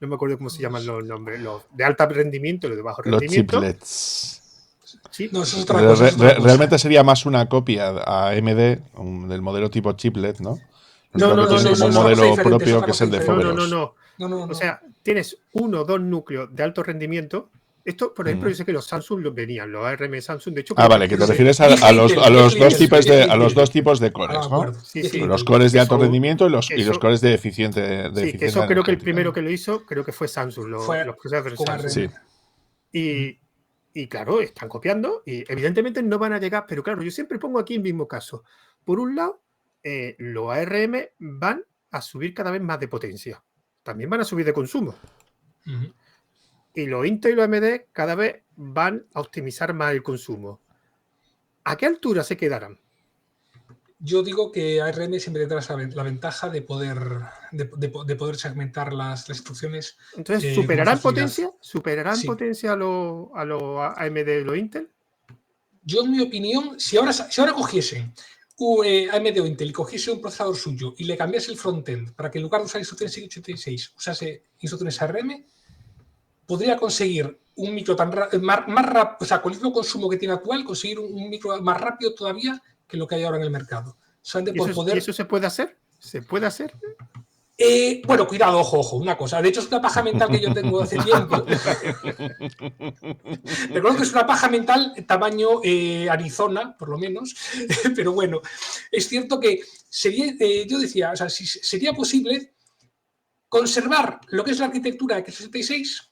A: no me acuerdo cómo se llaman los nombres, los de alto rendimiento, los de bajo
C: Los
A: rendimiento.
C: chiplets.
A: Sí.
B: No, eso es otra cosa.
C: Realmente sería más una copia a AMD del modelo tipo chiplet, ¿no?
A: No,
C: tiene un modelo propio que es el de Foveros.
A: No. O sea, tienes 1 o 2 núcleos de alto rendimiento. Esto, por ejemplo, yo sé que los Samsung los venían, los ARM Samsung, de hecho.
C: Vale, que te refieres a los dos tipos de cores, ¿no?
A: Sí.
C: Los cores de alto rendimiento y los cores de eficiente.
A: Sí, que eso creo que el primero que lo hizo, creo que fue Samsung, los procesadores Samsung. Sí. Y claro, están copiando y evidentemente no van a llegar, pero claro, yo siempre pongo aquí el mismo caso. Por un lado, los ARM van a subir cada vez más de potencia. También van a subir de consumo. Y los Intel y los AMD cada vez van a optimizar más el consumo. ¿A qué altura se quedarán?
B: Yo digo que ARM siempre tendrá la ventaja de poder segmentar las instrucciones.
A: Entonces, ¿superarán potencia? ¿Superarán potencia a los AMD y los Intel?
B: Yo, en mi opinión, si ahora cogiesen AMD o Intel y cogiese un procesador suyo y le cambiase el frontend para que en lugar de usar instrucciones x86 usase instrucciones ARM, podría conseguir un micro más rápido, o sea, con el mismo consumo que tiene actual, conseguir un micro más rápido todavía que lo que hay ahora en el mercado.
A: ¿Y eso se puede hacer? ¿Se puede hacer?
B: Bueno, cuidado, ojo, una cosa. De hecho, es una paja mental que yo tengo hace tiempo. Recuerdo que es una paja mental tamaño Arizona, por lo menos. Pero bueno, es cierto que sería, yo decía, o sea, si sería posible conservar lo que es la arquitectura x86,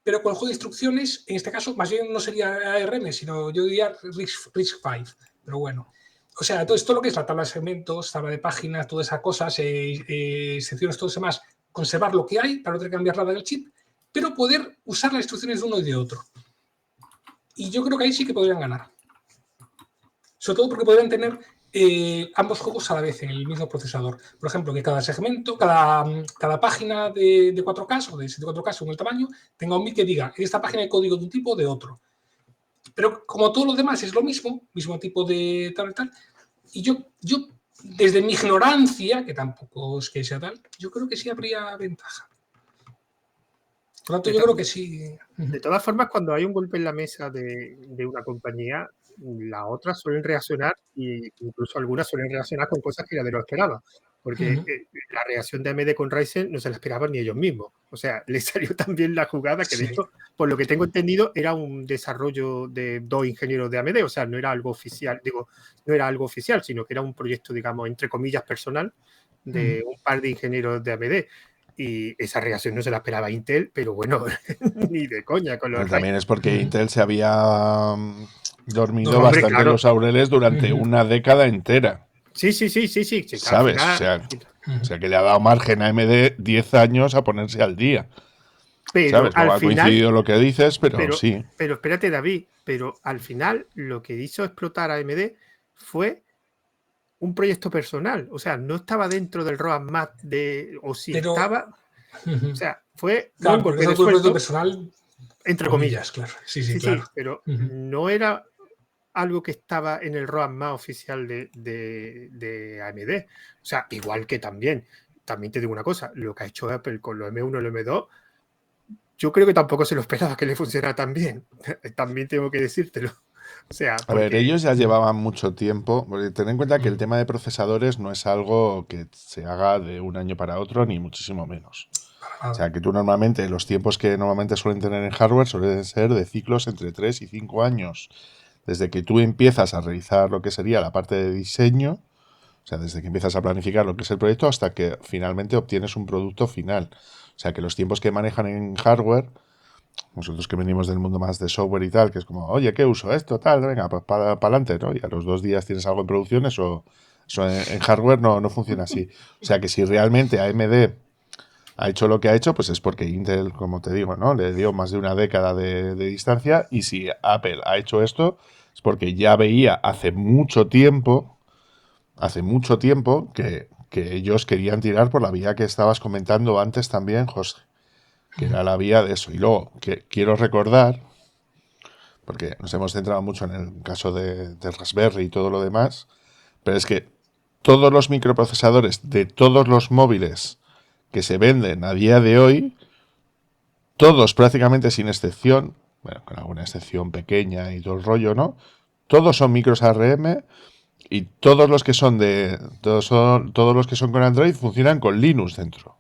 B: pero con el juego de instrucciones, en este caso, más bien no sería ARM, sino yo diría RISC-V. Pero bueno. O sea, todo lo que es la tabla de segmentos, tabla de páginas, todas esas cosas, secciones, todo eso demás, conservar lo que hay para no tener que cambiar nada del chip, pero poder usar las instrucciones de uno y de otro. Y yo creo que ahí sí que podrían ganar. Sobre todo porque podrían tener ambos juegos a la vez en el mismo procesador. Por ejemplo, que cada segmento, cada página de 4K o de 74K según el tamaño, tenga un bit que diga, en esta página hay código de un tipo o de otro. Pero como todo lo demás es lo mismo tipo de tal y tal, y yo desde mi ignorancia, que tampoco es que sea tal, yo creo que sí habría ventaja. Por lo tanto, yo creo que sí.
A: De todas formas, cuando hay un golpe en la mesa de una compañía, las otras suelen reaccionar e incluso algunas suelen reaccionar con cosas que nadie lo esperaba. Porque la reacción de AMD con Ryzen no se la esperaban ni ellos mismos. O sea, les salió también la jugada que, de hecho, por lo que tengo entendido, era un desarrollo de 2 ingenieros de AMD. O sea, no era algo oficial, sino que era un proyecto, digamos, entre comillas, personal de un par de ingenieros de AMD. Y esa reacción no se la esperaba Intel, pero bueno, ni de coña con los
C: también es porque Intel se había dormido bastante en los laureles durante una década entera.
A: Sí.
C: ¿Sabes? O sea, que le ha dado margen a AMD 10 años a ponerse al día.
A: Pero
C: ¿sabes? No ha coincidido lo que dices, pero sí.
A: Pero espérate, David, pero al final lo que hizo explotar a AMD fue un proyecto personal. O sea, no estaba dentro del roadmap o si estaba. O sea, fue un golpe de sueldo personal, entre comillas.
B: Claro. Sí, claro.
A: Pero no era algo que estaba en el roadmap oficial de AMD. O sea, igual que también te digo una cosa, lo que ha hecho Apple con los M1 y los M2, yo creo que tampoco se lo esperaba que le funcionara tan bien. También tengo que decírtelo. O sea,
C: a ver, ellos ya llevaban mucho tiempo. Ten en cuenta que el tema de procesadores no es algo que se haga de un año para otro, ni muchísimo menos. O sea, que tú normalmente, los tiempos que normalmente suelen tener en hardware suelen ser de ciclos entre 3 y 5 años. Desde que tú empiezas a realizar lo que sería la parte de diseño, o sea, desde que empiezas a planificar lo que es el proyecto hasta que finalmente obtienes un producto final. O sea, que los tiempos que manejan en hardware, nosotros que venimos del mundo más de software y tal, que es como, oye, ¿qué uso esto? Tal, venga, pues para adelante, ¿no? Y a los 2 días tienes algo en producción, eso Eso en hardware no funciona así. O sea que si realmente AMD ha hecho lo que ha hecho, pues es porque Intel, como te digo, ¿no? Le dio más de una década de distancia. Y si Apple ha hecho esto, es porque ya veía hace mucho tiempo que ellos querían tirar por la vía que estabas comentando antes también, José, que era la vía de eso. Y luego, que quiero recordar, porque nos hemos centrado mucho en el caso de Raspberry y todo lo demás, pero es que todos los microprocesadores de todos los móviles que se venden a día de hoy, todos prácticamente sin excepción, bueno, con alguna excepción pequeña y todo el rollo, ¿no? Todos son micros ARM y todos los que son todos los que son con Android funcionan con Linux dentro.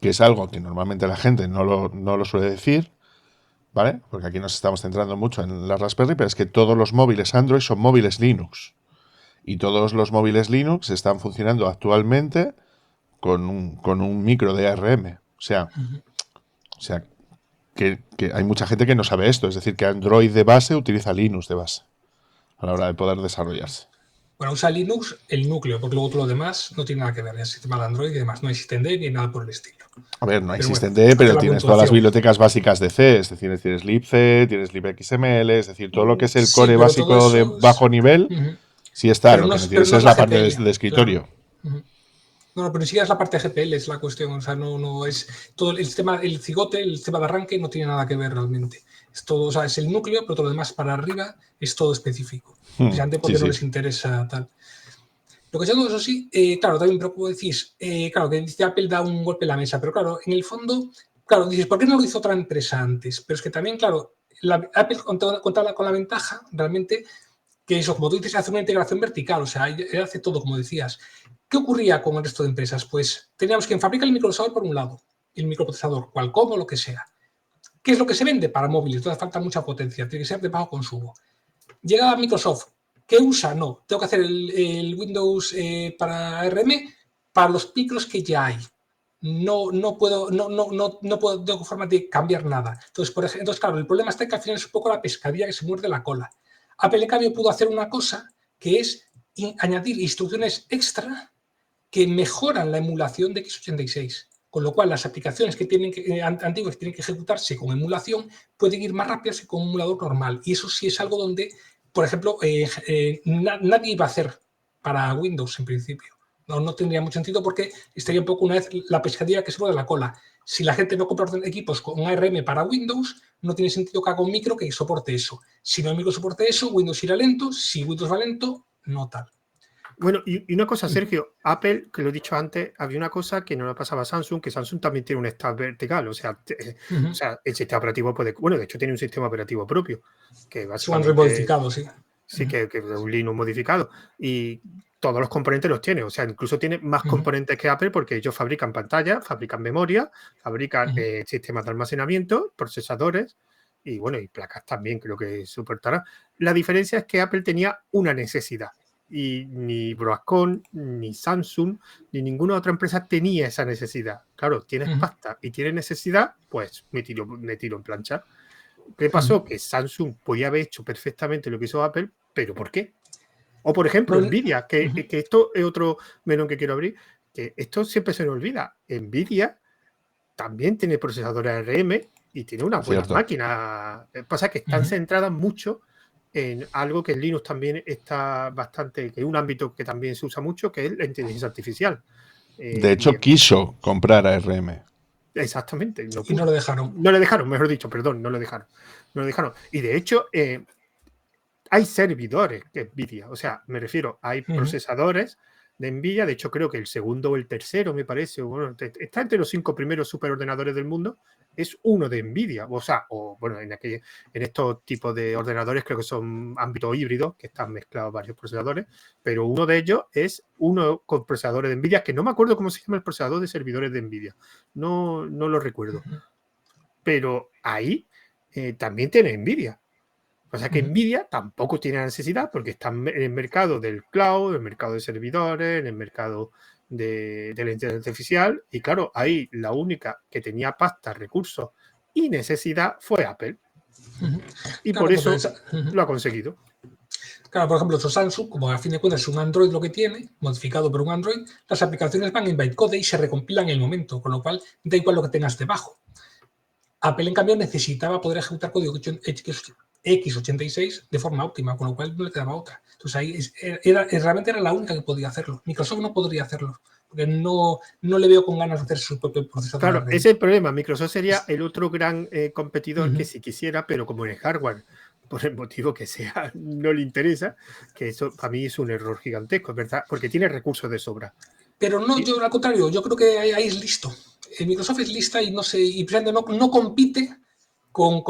C: Que es algo que normalmente la gente no lo suele decir, ¿vale? Porque aquí nos estamos centrando mucho en la Raspberry, pero es que todos los móviles Android son móviles Linux. Y todos los móviles Linux están funcionando actualmente con un micro de ARM. O sea que hay mucha gente que no sabe esto. Es decir, que Android de base utiliza Linux de base a la hora de poder desarrollarse.
B: Bueno, usa Linux el núcleo, porque luego todo lo demás no tiene nada que ver. El sistema de Android y demás no hay systemd ni nada por el estilo.
C: A ver, no hay
B: Pero bueno,
C: systemd, pero
B: hace la
C: tienes todas las
B: puntuación.
C: bibliotecas básicas de C. Es decir, tienes libc, tienes libxml, es decir, todo lo que es el
B: Sí,
C: core
B: pero todo
C: básico de
B: eso
C: bajo nivel, sí está.
B: pero
C: Lo
B: no
C: que no
B: es, pero
C: tienes
B: no
C: es
B: es la
C: la parte
B: GPL,
C: de escritorio.
B: claro. No, pero ni siquiera es la parte de GPL, es la cuestión. O sea, no es todo el sistema, el cigote, el sistema de arranque no tiene nada que ver realmente. Es todo, o sea, es el núcleo, pero todo lo demás para arriba es todo específico. Precisamente porque
C: Sí,
B: no
C: sí.
B: les interesa tal. Lo que yo eso sí, claro, también, pero como decís, claro, que dice Apple da un golpe en la mesa, pero claro, en el fondo, claro, dices, ¿por qué no lo hizo otra empresa antes? Pero es que también, claro, Apple contaba con la ventaja realmente que eso, como tú dices, hace una integración vertical, o sea, él hace todo, como decías. ¿Qué ocurría con el resto de empresas? Pues teníamos quien fabrica el microprocesador por un lado, el microprocesador, Qualcomm o lo que sea. ¿Qué es lo que se vende para móviles? Entonces falta mucha potencia, tiene que ser de bajo consumo. Llega Microsoft, ¿qué usa? No, tengo que hacer el Windows para ARM para los micros que ya hay. No puedo de forma de cambiar nada. Entonces, por ejemplo, claro, el problema está en que al final es un poco la pescadilla que se muerde la cola. Apple, en cambio, pudo hacer una cosa que es añadir instrucciones extra que mejoran la emulación de x86. Con lo cual, las aplicaciones que antiguas que tienen que ejecutarse con emulación pueden ir más rápidas que con un emulador normal. Y eso sí es algo donde, por ejemplo, nadie iba a hacer para Windows en principio. No tendría mucho sentido porque estaría un poco una vez la pescadilla que se mueve la cola. Si la gente no compra equipos con ARM para Windows, no tiene sentido que haga un micro que soporte eso. Si no hay micro que soporte eso, Windows irá lento. Si Windows va lento, no tal.
A: Bueno, y una cosa, Sergio, Apple, que lo he dicho antes, había una cosa que no le pasaba a Samsung, que Samsung también tiene un stack vertical, o sea, el sistema operativo puede, bueno, de hecho tiene un sistema operativo propio, que básicamente...
B: Su modificado, sí.
A: Sí, que es un Linux modificado, y todos los componentes los tiene, o sea, incluso tiene más componentes que Apple porque ellos fabrican pantallas, fabrican memoria, fabrican sistemas de almacenamiento, procesadores, y bueno, y placas también creo que soportará. La diferencia es que Apple tenía una necesidad, y ni Broadcom, ni Samsung, ni ninguna otra empresa tenía esa necesidad. Claro, tienes pasta y tienes necesidad, pues me tiro en plancha. ¿Qué pasó? Que Samsung podía haber hecho perfectamente lo que hizo Apple, pero ¿por qué? O por ejemplo, Nvidia, que esto es otro melón que quiero abrir, que esto siempre se nos olvida. Nvidia también tiene procesadores ARM y tiene una buena máquina. Pasa que están centradas mucho en algo que en Linux también está bastante, que es un ámbito que también se usa mucho, que es la inteligencia artificial.
C: De hecho, quiso comprar ARM.
A: Exactamente.
B: Y no lo dejaron.
A: No le dejaron, mejor dicho, perdón, no lo dejaron. No lo dejaron. Y de hecho, hay servidores de Nvidia. O sea, me refiero, hay procesadores de Nvidia. De hecho, creo que el segundo o el tercero, me parece, bueno, está entre los 5 primeros superordenadores del mundo. Es uno de Nvidia. O sea, bueno, en estos tipos de ordenadores creo que son ámbitos híbridos, que están mezclados varios procesadores, pero uno de ellos es uno con procesadores de Nvidia, que no me acuerdo cómo se llama el procesador de servidores de Nvidia. No lo recuerdo. Pero ahí también tiene Nvidia. O sea que Nvidia tampoco tiene necesidad porque está en el mercado del cloud, en el mercado de servidores, en el mercado de la inteligencia artificial. Y claro, ahí la única que tenía pasta, recursos y necesidad fue Apple. Y claro, por eso lo ha conseguido.
B: Claro, por ejemplo, Samsung, como a fin de cuentas es un Android lo que tiene, modificado por un Android, las aplicaciones van en bytecode y se recompilan en el momento, con lo cual da igual lo que tengas debajo. Apple, en cambio, necesitaba poder ejecutar código x86 de forma óptima, con lo cual no le quedaba otra. Entonces, ahí realmente era la única que podía hacerlo. Microsoft no podría hacerlo, porque no le veo con ganas de hacer su propio procesador.
A: Claro, ese es el problema. Microsoft sería el otro gran competidor que si quisiera, pero como en el hardware, por el motivo que sea, no le interesa, que eso para mí es un error gigantesco, ¿verdad? Porque tiene recursos de sobra.
B: Pero no, yo al contrario, yo creo que ahí es listo. Microsoft es lista y no sé, y no compite con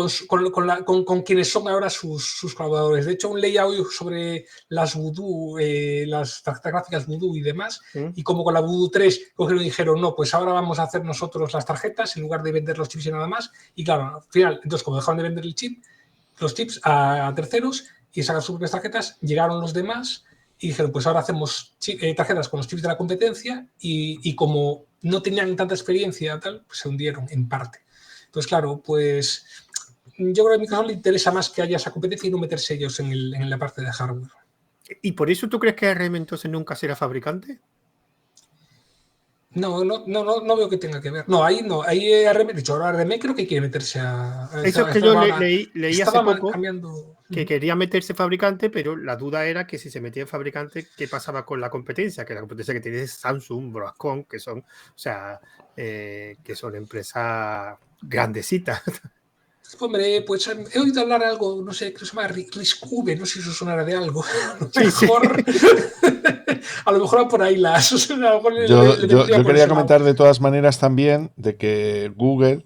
B: quienes son ahora sus colaboradores. De hecho, leía hoy sobre las Voodoo, las tarjetas gráficas Voodoo y demás, y como con la Voodoo 3 cogieron y dijeron, no, pues ahora vamos a hacer nosotros las tarjetas en lugar de vender los chips y nada más. Y claro, al final, entonces como dejaron de vender los chips a terceros y sacan sus propias tarjetas, llegaron los demás y dijeron, pues ahora hacemos tarjetas con los chips de la competencia y como no tenían tanta experiencia, tal, pues se hundieron en parte. Entonces, claro, pues yo creo que a Microsoft le interesa más que haya esa competencia y no meterse ellos en la parte de hardware.
A: ¿Y por eso tú crees que ARM entonces nunca será fabricante?
B: No veo que tenga que ver. No, ahí no. Ahí ARM, de hecho, ahora ARM creo que quiere meterse a...
A: Eso es que yo leí hace poco
B: cambiando.
A: Que quería meterse fabricante, pero la duda era que si se metía en fabricante, ¿qué pasaba con la competencia? Que la competencia que tiene es Samsung, Broadcom, que son, o sea, que son empresas grandecitas.
B: Hombre, pues he oído hablar de algo, no sé, que se llama RISC-V, no sé si eso sonará de algo. A lo mejor por ahí las...
C: Yo quería comentar de todas maneras también de que Google,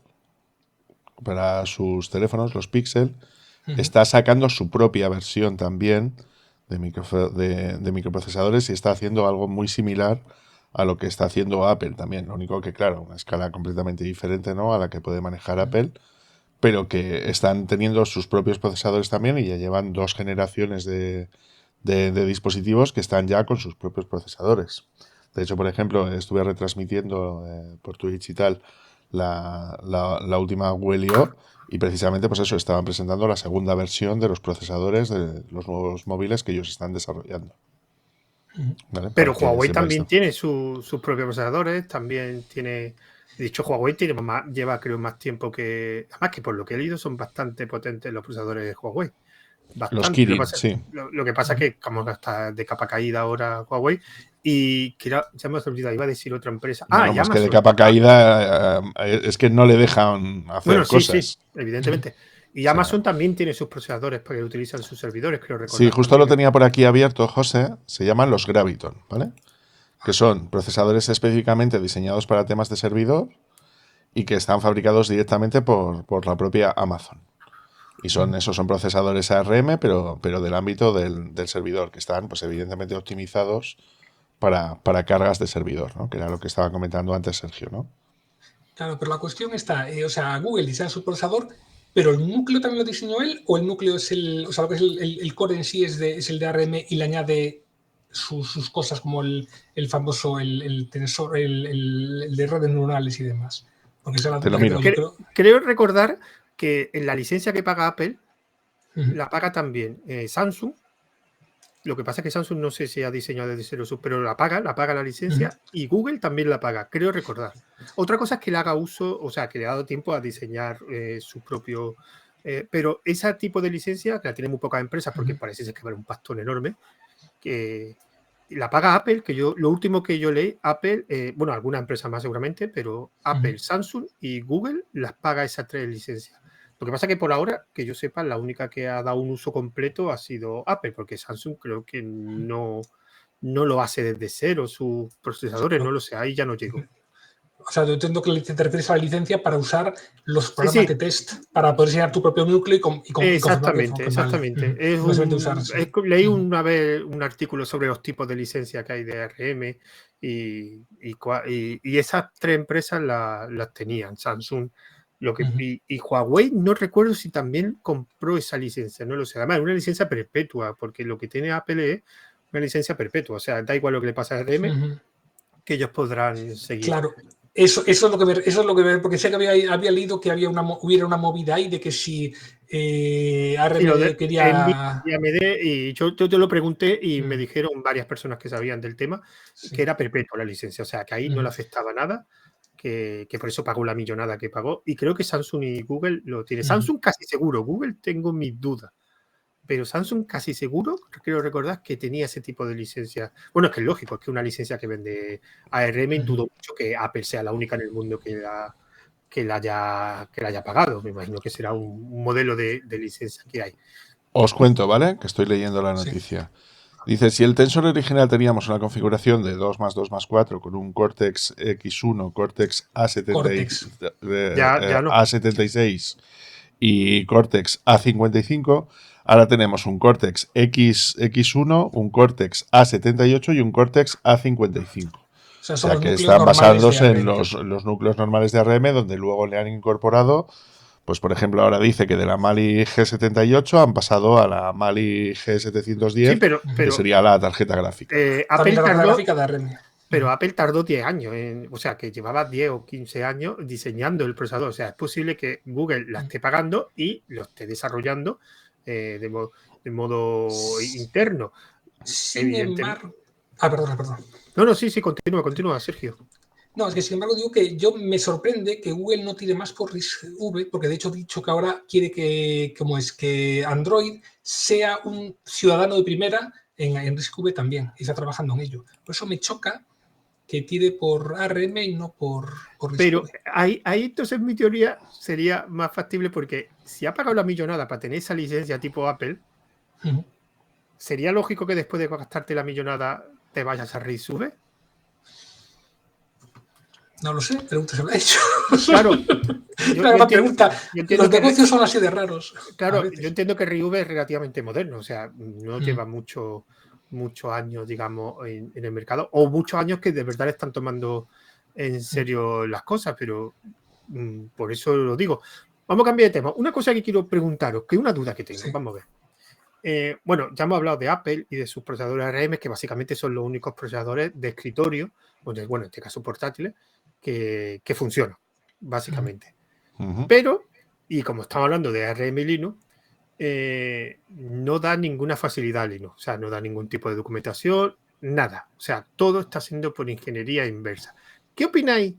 C: para sus teléfonos, los Pixel, está sacando su propia versión también de microprocesadores y está haciendo algo muy similar a lo que está haciendo Apple también. Lo único que, claro, una escala completamente diferente, ¿no?, a la que puede manejar Apple, pero que están teniendo sus propios procesadores también y ya llevan 2 generaciones de dispositivos que están ya con sus propios procesadores. De hecho, por ejemplo, estuve retransmitiendo por Twitch y tal la última Google I.O. y precisamente pues eso, estaban presentando la segunda versión de los procesadores de los nuevos móviles que ellos están desarrollando. ¿Vale?
A: Pero Huawei también tiene sus propios procesadores, también tiene... De hecho, Huawei lleva, creo, más tiempo que... Además que por lo que he leído son bastante potentes los procesadores de Huawei. Bastante.
C: Los Kirin, sí.
A: Lo que pasa es que como está de capa caída ahora Huawei y ya me he olvidado, iba a decir otra empresa.
C: Bueno, pues que de capa caída es que no le dejan hacer cosas.
A: Sí, evidentemente. Y Amazon también tiene sus procesadores porque utilizan sus servidores, creo recordar.
C: Sí, justo lo tenía por aquí abierto, José. Se llaman los Graviton, ¿vale? Que son procesadores específicamente diseñados para temas de servidor y que están fabricados directamente por la propia Amazon. Y son procesadores ARM, pero del ámbito del servidor, que están, pues evidentemente, optimizados para cargas de servidor, ¿no? Que era lo que estaba comentando antes Sergio, ¿no?
B: Claro, pero la cuestión está, o sea, Google diseña su procesador, pero el núcleo también lo diseñó él, o el núcleo es o sea, lo que es el core en sí es el de ARM y le añade sus cosas como el famoso, el tensor, el de redes neuronales y demás. Porque
C: te lo miro.
A: Creo recordar que en la licencia que paga Apple, la paga también Samsung. Lo que pasa es que Samsung no sé si ha diseñado desde cero, pero la paga la licencia y Google también la paga, creo recordar. Otra cosa es que le haga uso, o sea, que le ha dado tiempo a diseñar su propio... pero ese tipo de licencia, que la tienen muy pocas empresas porque parece ser que vale un pastón enorme, que la paga Apple, que lo último que yo leí, Apple, bueno, alguna empresa más seguramente, pero Apple, Samsung y Google las paga esas 3 licencias. Lo que pasa es que por ahora, que yo sepa, la única que ha dado un uso completo ha sido Apple, porque Samsung creo que no lo hace desde cero, sus procesadores, no lo sé, ahí ya no llegó.
B: O sea, yo entiendo que te refieres a la licencia para usar los programas de test para poder diseñar tu propio núcleo y
A: exactamente. Leí una vez un artículo sobre los tipos de licencia que hay de ARM y esas 3 empresas las tenían, Samsung. Y Huawei no recuerdo si también compró esa licencia, no lo sé. Además, es una licencia perpetua, porque lo que tiene Apple es una licencia perpetua. O sea, da igual lo que le pasa a ARM, que ellos podrán seguir.
B: Claro, Eso es lo que me, porque sé que había leído que hubiera una movida ahí de que si ARM
A: Sí,
B: quería...
A: y AMD, y yo te lo pregunté y me dijeron varias personas que sabían del tema
B: Sí.
A: que era perpetua la licencia, o sea, que ahí no le afectaba nada, que por eso pagó la millonada que pagó. Y creo que Samsung y Google lo tienen. Samsung casi seguro, Google tengo mis dudas, pero Samsung casi seguro, creo recordar que tenía ese tipo de licencia. Bueno, es que es lógico, es que una licencia que vende ARM, dudo mucho que Apple sea la única en el mundo que la haya pagado. Me imagino que será un modelo de licencia que hay.
C: Os cuento, ¿vale? Que estoy leyendo la noticia. Sí. Dice, si el Tensor original teníamos una configuración de 2 más 2 más 4 con un Cortex X1, Cortex
A: Ya no.
C: A76 y Cortex A55, ahora tenemos un Cortex X1, un Cortex A78 y un Cortex A55.
B: O sea,
C: son que están basándose en los núcleos normales de ARM, donde luego le han incorporado, pues por ejemplo, ahora dice que de la Mali G78 han pasado a la Mali G710,
A: sí, pero
C: que sería la tarjeta gráfica.
A: Apple tardó,
B: gráfica de ARM.
A: Pero Apple tardó 10 años, o sea, que llevaba 10 o 15 años diseñando el procesador. O sea, es posible que Google la esté pagando y lo esté desarrollando de modo interno.
B: Sin embargo... perdón.
A: No, sí, continúa, Sergio.
B: No, es que sin embargo digo que yo me sorprende que Google no tire más por RISC-V, porque de hecho ha dicho que ahora quiere que Android sea un ciudadano de primera en RISC-V también, y está trabajando en ello. Por eso me choca que tire por ARM y no por RISC-V.
A: Pero ahí entonces mi teoría sería más factible, porque si ha pagado la millonada para tener esa licencia tipo Apple, ¿sería lógico que después de gastarte la millonada te vayas a RISC-V?
B: No lo sé, pregunta se me ha hecho.
A: Claro.
B: Los negocios son así de raros.
A: Claro, yo entiendo que RISC-V es relativamente moderno, o sea, no lleva muchos años, digamos, en el mercado, o muchos años que de verdad están tomando en serio las cosas, pero por eso lo digo. Vamos a cambiar de tema. Una cosa que quiero preguntaros, que es una duda que tengo, vamos a ver. Bueno, ya hemos hablado de Apple y de sus procesadores ARM, que básicamente son los únicos procesadores de escritorio, bueno, en este caso portátiles, que funcionan, básicamente. Pero, y como estamos hablando de ARM y Linux, no da ninguna facilidad a Linux, o sea, no da ningún tipo de documentación, nada. O sea, todo está siendo por ingeniería inversa. ¿Qué opináis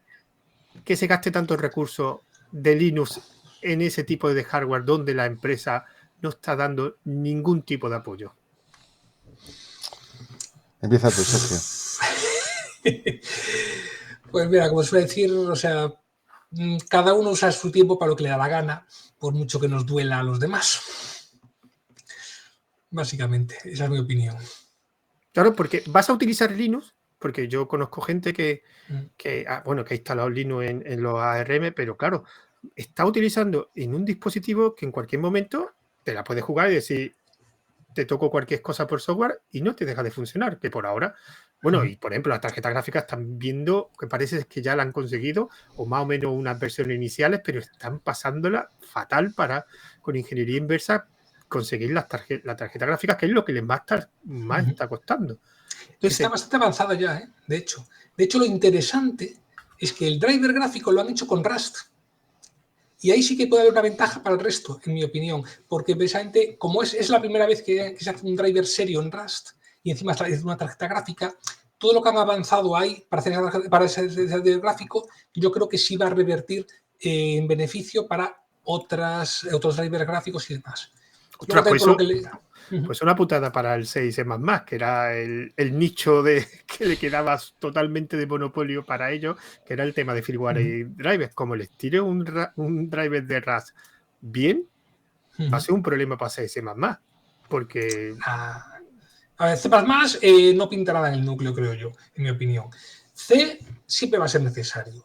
A: que se gaste tantos recursos de Linux en ese tipo de hardware donde la empresa no está dando ningún tipo de apoyo?
C: Empieza tú, Sergio.
B: Pues mira, como suele decir, o sea, cada uno usa su tiempo para lo que le da la gana, por mucho que nos duela a los demás. Básicamente, esa es mi opinión.
A: Claro, porque vas a utilizar Linux, porque yo conozco gente que ha instalado Linux en los ARM, pero claro, está utilizando en un dispositivo que en cualquier momento te la puedes jugar y decir, te toco cualquier cosa por software y no te deja de funcionar, que por ahora, bueno, y por ejemplo las tarjetas gráficas están viendo que parece que ya la han conseguido, o más o menos unas versiones iniciales, pero están pasándola fatal con ingeniería inversa conseguir la tarjeta gráfica, que es lo que les más está costando.
B: Entonces, está bastante avanzada ya, de hecho. De hecho, lo interesante es que el driver gráfico lo han hecho con Rust. Y ahí sí que puede haber una ventaja para el resto, en mi opinión, porque precisamente como es la primera vez que se hace un driver serio en Rust y encima es una tarjeta gráfica, todo lo que han avanzado ahí para ese driver gráfico, yo creo que sí va a revertir en beneficio para otros drivers gráficos y demás.
A: Ostras, pues una putada para el 6C++, que era el nicho que le quedaba totalmente de monopolio para ellos, que era el tema de firmware y drivers. Como les tire un driver de Rust bien, va a ser un problema para 6C++, porque...
B: A ver, C++ no pinta nada en el núcleo, creo yo, en mi opinión. C siempre va a ser necesario,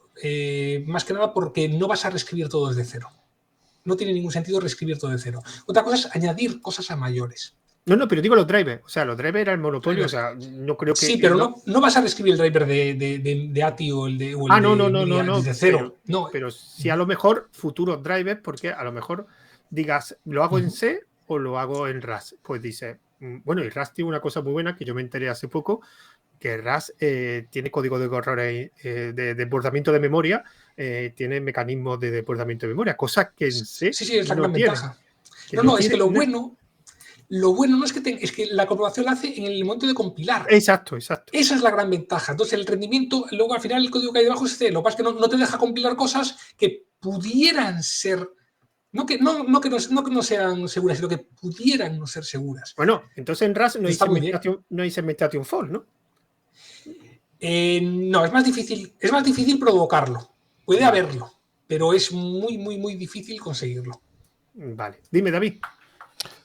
B: más que nada porque no vas a reescribir todo desde cero. No tiene ningún sentido reescribir todo de cero. Otra cosa es añadir cosas a mayores.
A: No, pero digo los drivers. O sea, los drivers eran el monopolio. O sea, no creo que...
B: Sí, pero no vas a reescribir el driver de ATI o el de
A: no,
B: desde cero.
A: Pero sí a lo mejor futuros drivers, porque a lo mejor digas, ¿lo hago en C o lo hago en Rust? Pues dice, bueno, y Rust tiene una cosa muy buena que yo me enteré hace poco, que RAS tiene código de errores de desbordamiento de memoria, tiene mecanismos de desbordamiento de memoria, cosas que en C
B: Sí, es la
A: no
B: gran
A: tiene.
B: ventaja.
A: Que
B: No, es que
A: tiene
B: lo bueno no es que es que la comprobación la hace en el momento de compilar.
A: Exacto.
B: Esa es la gran ventaja. Entonces, el rendimiento, luego al final el código que hay debajo es C. Lo que pasa es que no te deja compilar cosas que pudieran ser, no que no sean seguras, sino que pudieran no ser seguras.
A: Bueno, entonces en RAS no hay
B: Está muy bien.
A: segmentation fault, ¿no?
B: No, es más difícil provocarlo. Puede haberlo, pero es muy, muy, muy difícil conseguirlo.
A: Vale. Dime, David.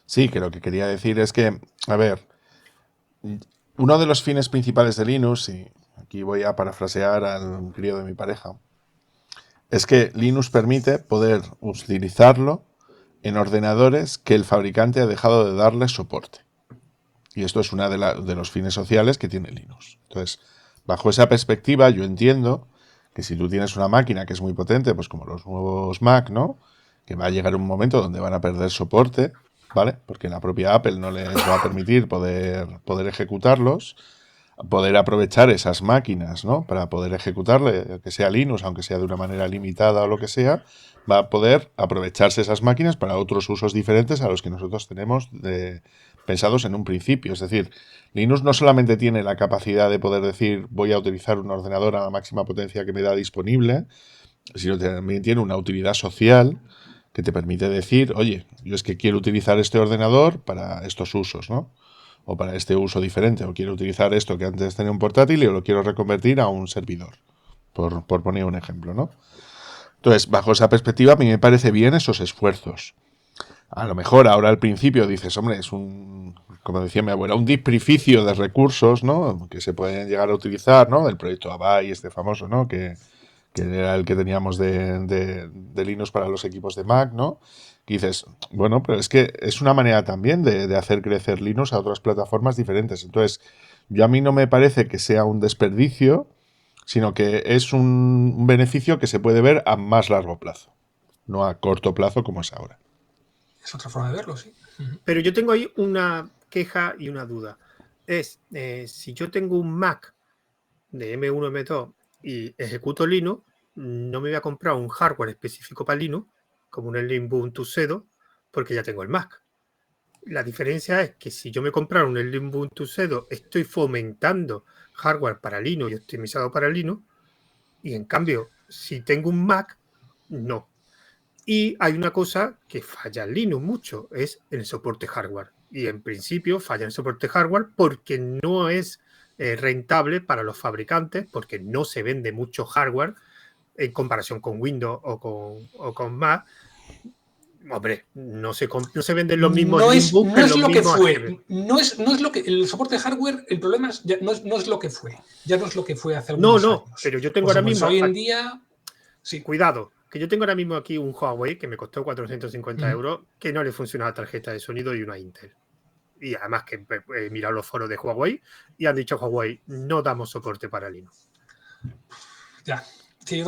C: Sí, que lo que quería decir es que, a ver, uno de los fines principales de Linux, y aquí voy a parafrasear al crío de mi pareja, es que Linux permite poder utilizarlo en ordenadores que el fabricante ha dejado de darle soporte. Y esto es uno de los fines sociales que tiene Linux. Entonces, bajo esa perspectiva, yo entiendo que si tú tienes una máquina que es muy potente, pues como los nuevos Mac, ¿no? Que va a llegar un momento donde van a perder soporte, ¿vale? Porque la propia Apple no les va a permitir poder ejecutarlos, poder aprovechar esas máquinas, ¿no? Para poder ejecutarle, que sea Linux, aunque sea de una manera limitada o lo que sea, va a poder aprovecharse esas máquinas para otros usos diferentes a los que nosotros tenemos pensados en un principio. Es decir, Linux no solamente tiene la capacidad de poder decir voy a utilizar un ordenador a la máxima potencia que me da disponible, sino también tiene una utilidad social que te permite decir, oye, yo es que quiero utilizar este ordenador para estos usos, ¿no? O para este uso diferente, o quiero utilizar esto que antes tenía un portátil y lo quiero reconvertir a un servidor, por poner un ejemplo, ¿no? Entonces, bajo esa perspectiva, a mí me parece bien esos esfuerzos. A lo mejor ahora al principio dices, hombre, es un, como decía mi abuela, un disprificio de recursos, ¿no? Que se pueden llegar a utilizar, ¿no? Del proyecto Abai, este famoso, ¿no? Que era el que teníamos de Linux para los equipos de Mac, ¿no? Y dices, bueno, pero es que es una manera también de hacer crecer Linux a otras plataformas diferentes. Entonces, yo a mí no me parece que sea un desperdicio, sino que es un beneficio que se puede ver a más largo plazo, no a corto plazo como es ahora.
B: Es otra forma de verlo, sí.
A: Pero yo tengo ahí una queja y una duda. Si yo tengo un Mac de M1, M2 y ejecuto Linux, no me voy a comprar un hardware específico para Linux, como un Ubuntu Sedo, porque ya tengo el Mac. La diferencia es que si yo me comprara un Ubuntu Sedo, estoy fomentando hardware para Linux y optimizado para Linux, y en cambio, si tengo un Mac, no. Y hay una cosa que falla en Linux mucho, es el soporte hardware. Y en principio falla el soporte hardware porque no es rentable para los fabricantes, porque no se vende mucho hardware en comparación con Windows o con Mac. Hombre, no se venden los mismos Linux que los mismos HP.
B: No es lo que el soporte de hardware, el problema es no es lo que fue. Ya no es lo que fue hace algunos años.
A: Pero yo tengo ahora mismo
B: hoy en día, sí.
A: Cuidado, que yo tengo ahora mismo aquí un Huawei que me costó 450 euros, que no le funciona la tarjeta de sonido y una Intel. Y además que he mirado los foros de Huawei y han dicho Huawei, no damos soporte para Linux.
B: Ya. Sí, yo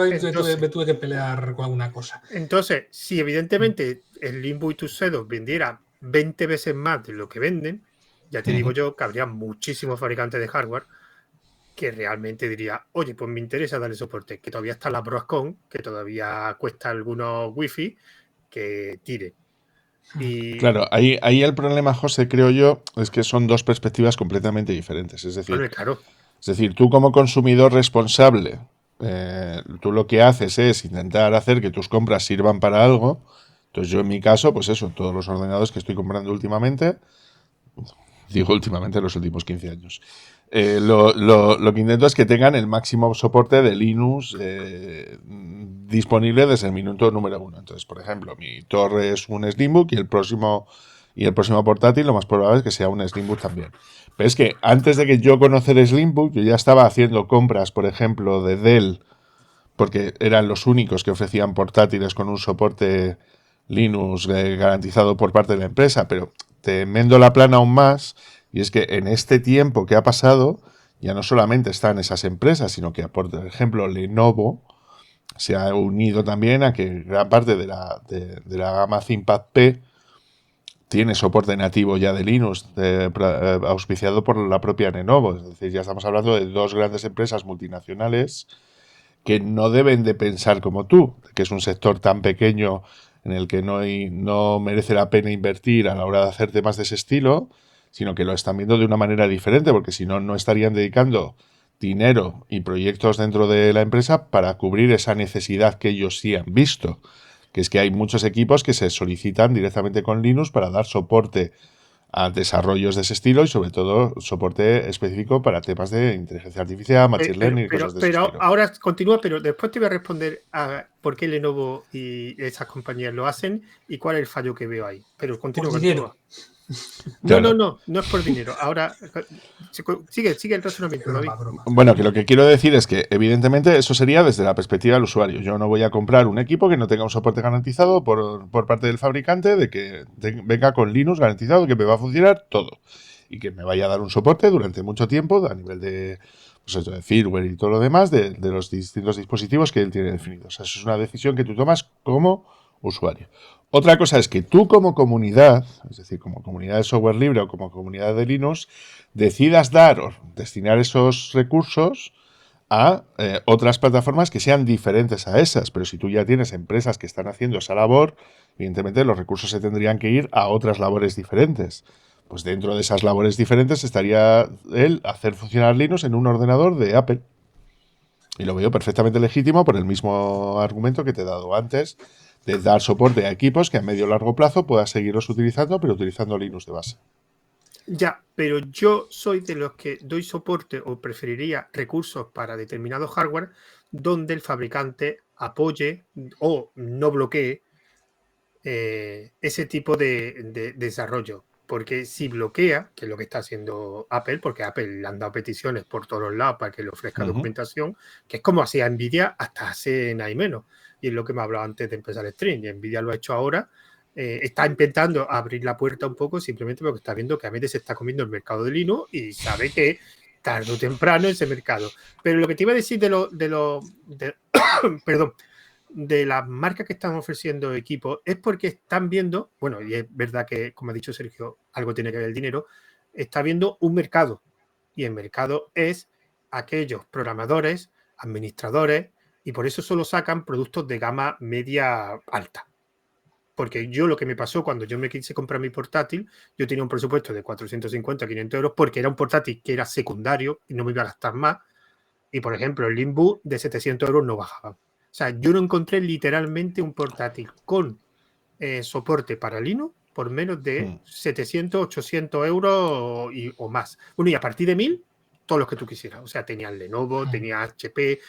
B: me tuve que pelear con alguna cosa.
A: Entonces, si evidentemente el Ubuntu Sedo vendiera 20 veces más de lo que venden, ya te digo yo que habría muchísimos fabricantes de hardware que realmente diría, oye, pues me interesa darle soporte, que todavía está la Broadcom, que todavía cuesta algunos wifi, que tire. Y...
C: Claro, ahí el problema, José, creo yo, es que son dos perspectivas completamente diferentes. Es decir, tú como consumidor responsable, tú lo que haces es intentar hacer que tus compras sirvan para algo. Entonces yo en mi caso, pues eso, todos los ordenadores que estoy comprando últimamente, digo últimamente los últimos 15 años, lo que intento es que tengan el máximo soporte de Linux disponible desde el minuto número 1. Entonces, por ejemplo, mi torre es un Slimbook y el próximo portátil lo más probable es que sea un Slimbook también. Pero es que antes de que yo conociera Slimbook, yo ya estaba haciendo compras, por ejemplo, de Dell, porque eran los únicos que ofrecían portátiles con un soporte Linux garantizado por parte de la empresa, pero te enmendo la plana aún más, y es que en este tiempo que ha pasado, ya no solamente están esas empresas, sino que, por ejemplo, Lenovo se ha unido también a que gran parte de la gama ThinkPad P tiene soporte nativo ya de Linux, auspiciado por la propia Lenovo. Es decir, ya estamos hablando de dos grandes empresas multinacionales que no deben de pensar como tú, que es un sector tan pequeño en el que no merece la pena invertir a la hora de hacer temas de ese estilo, sino que lo están viendo de una manera diferente, porque si no, no estarían dedicando dinero y proyectos dentro de la empresa para cubrir esa necesidad que ellos sí han visto, que es que hay muchos equipos que se solicitan directamente con Linux para dar soporte a desarrollos de ese estilo y sobre todo soporte específico para temas de inteligencia artificial, machine learning y cosas de ese
A: Pero
C: estilo.
A: ahora continúa, pero después te voy a responder a por qué Lenovo y esas compañías lo hacen y cuál es el fallo que veo ahí. Pero continúa,
B: Por dinero.
A: continúa.
C: Claro.
A: No es por dinero. Ahora sigue el razonamiento, David.
B: Broma.
C: Bueno, que lo que quiero decir es que evidentemente eso sería desde la perspectiva del usuario. Yo no voy a comprar un equipo que no tenga un soporte garantizado por parte del fabricante de que venga con Linux garantizado, que me va a funcionar todo y que me vaya a dar un soporte durante mucho tiempo a nivel de, pues eso, de firmware y todo lo demás de los distintos dispositivos que él tiene definidos. O sea, eso es una decisión que tú tomas como usuario. Otra cosa es que tú como comunidad, es decir, como comunidad de software libre o como comunidad de Linux, decidas dar o destinar esos recursos a otras plataformas que sean diferentes a esas. Pero si tú ya tienes empresas que están haciendo esa labor, evidentemente los recursos se tendrían que ir a otras labores diferentes. Pues dentro de esas labores diferentes estaría el hacer funcionar Linux en un ordenador de Apple. Y lo veo perfectamente legítimo por el mismo argumento que te he dado antes, de dar soporte a equipos que a medio o largo plazo puedas seguirlos utilizando, pero utilizando Linux de base.
A: Ya, pero yo soy de los que doy soporte o preferiría recursos para determinado hardware donde el fabricante apoye o no bloquee ese tipo de desarrollo. Porque si bloquea, que es lo que está haciendo Apple, porque Apple le han dado peticiones por todos los lados para que le ofrezca documentación, que es como hacía Nvidia hasta hace nada y menos. Y es lo que me hablaba antes de empezar el stream. Y Nvidia lo ha hecho ahora. Está intentando abrir la puerta un poco simplemente porque está viendo que AMD se está comiendo el mercado de Linux y sabe que tarde o temprano ese mercado. Pero lo que te iba a decir perdón, de las marcas que están ofreciendo equipos es porque están viendo, bueno, y es verdad que, como ha dicho Sergio, algo tiene que ver el dinero, está viendo un mercado. Y el mercado es aquellos programadores, administradores, y por eso solo sacan productos de gama media alta. Porque yo lo que me pasó cuando yo me quise comprar mi portátil, yo tenía un presupuesto de 450, 500 euros porque era un portátil que era secundario y no me iba a gastar más. Y, por ejemplo, el Limbo de 700 euros no bajaba. O sea, yo no encontré literalmente un portátil con soporte para Linux por menos de 700, 800 euros o más. Bueno, y a partir de 1000, todos los que tú quisieras. O sea, tenía Lenovo, tenía HP,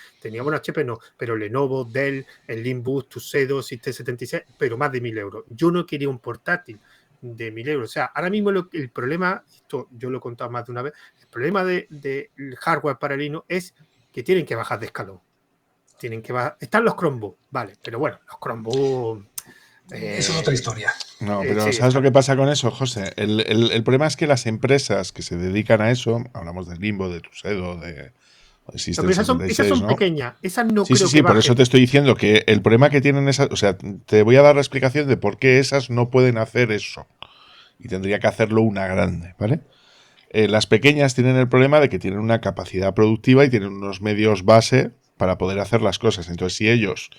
A: bueno, HP no, pero Lenovo, Dell, el Limbus, Tuxedo, System 76, pero más de 1000 euros. Yo no quería un portátil de 1000 euros. O sea, ahora mismo el problema, esto yo lo he contado más de una vez, el problema del hardware para Linux es que tienen que bajar de escalón. Tienen que bajar. Están los Chromebooks, vale, pero bueno, los Chromebooks.
B: Eso es otra historia.
C: No, pero
A: sí,
C: ¿sabes lo que pasa con eso, José? El problema es que las empresas que se dedican a eso, hablamos de Limbo, de Tuxedo, de System 76,
A: esas son
C: ¿no?
A: pequeñas, esas no
C: Sí,
A: creo
C: sí,
A: que
C: por
A: bajen.
C: eso te estoy diciendo que el problema que tienen esas, o sea, te voy a dar la explicación de por qué esas no pueden hacer eso. Y tendría que hacerlo una grande, ¿vale? Las pequeñas tienen el problema de que tienen una capacidad productiva y tienen unos medios base para poder hacer las cosas. Entonces, si ellos,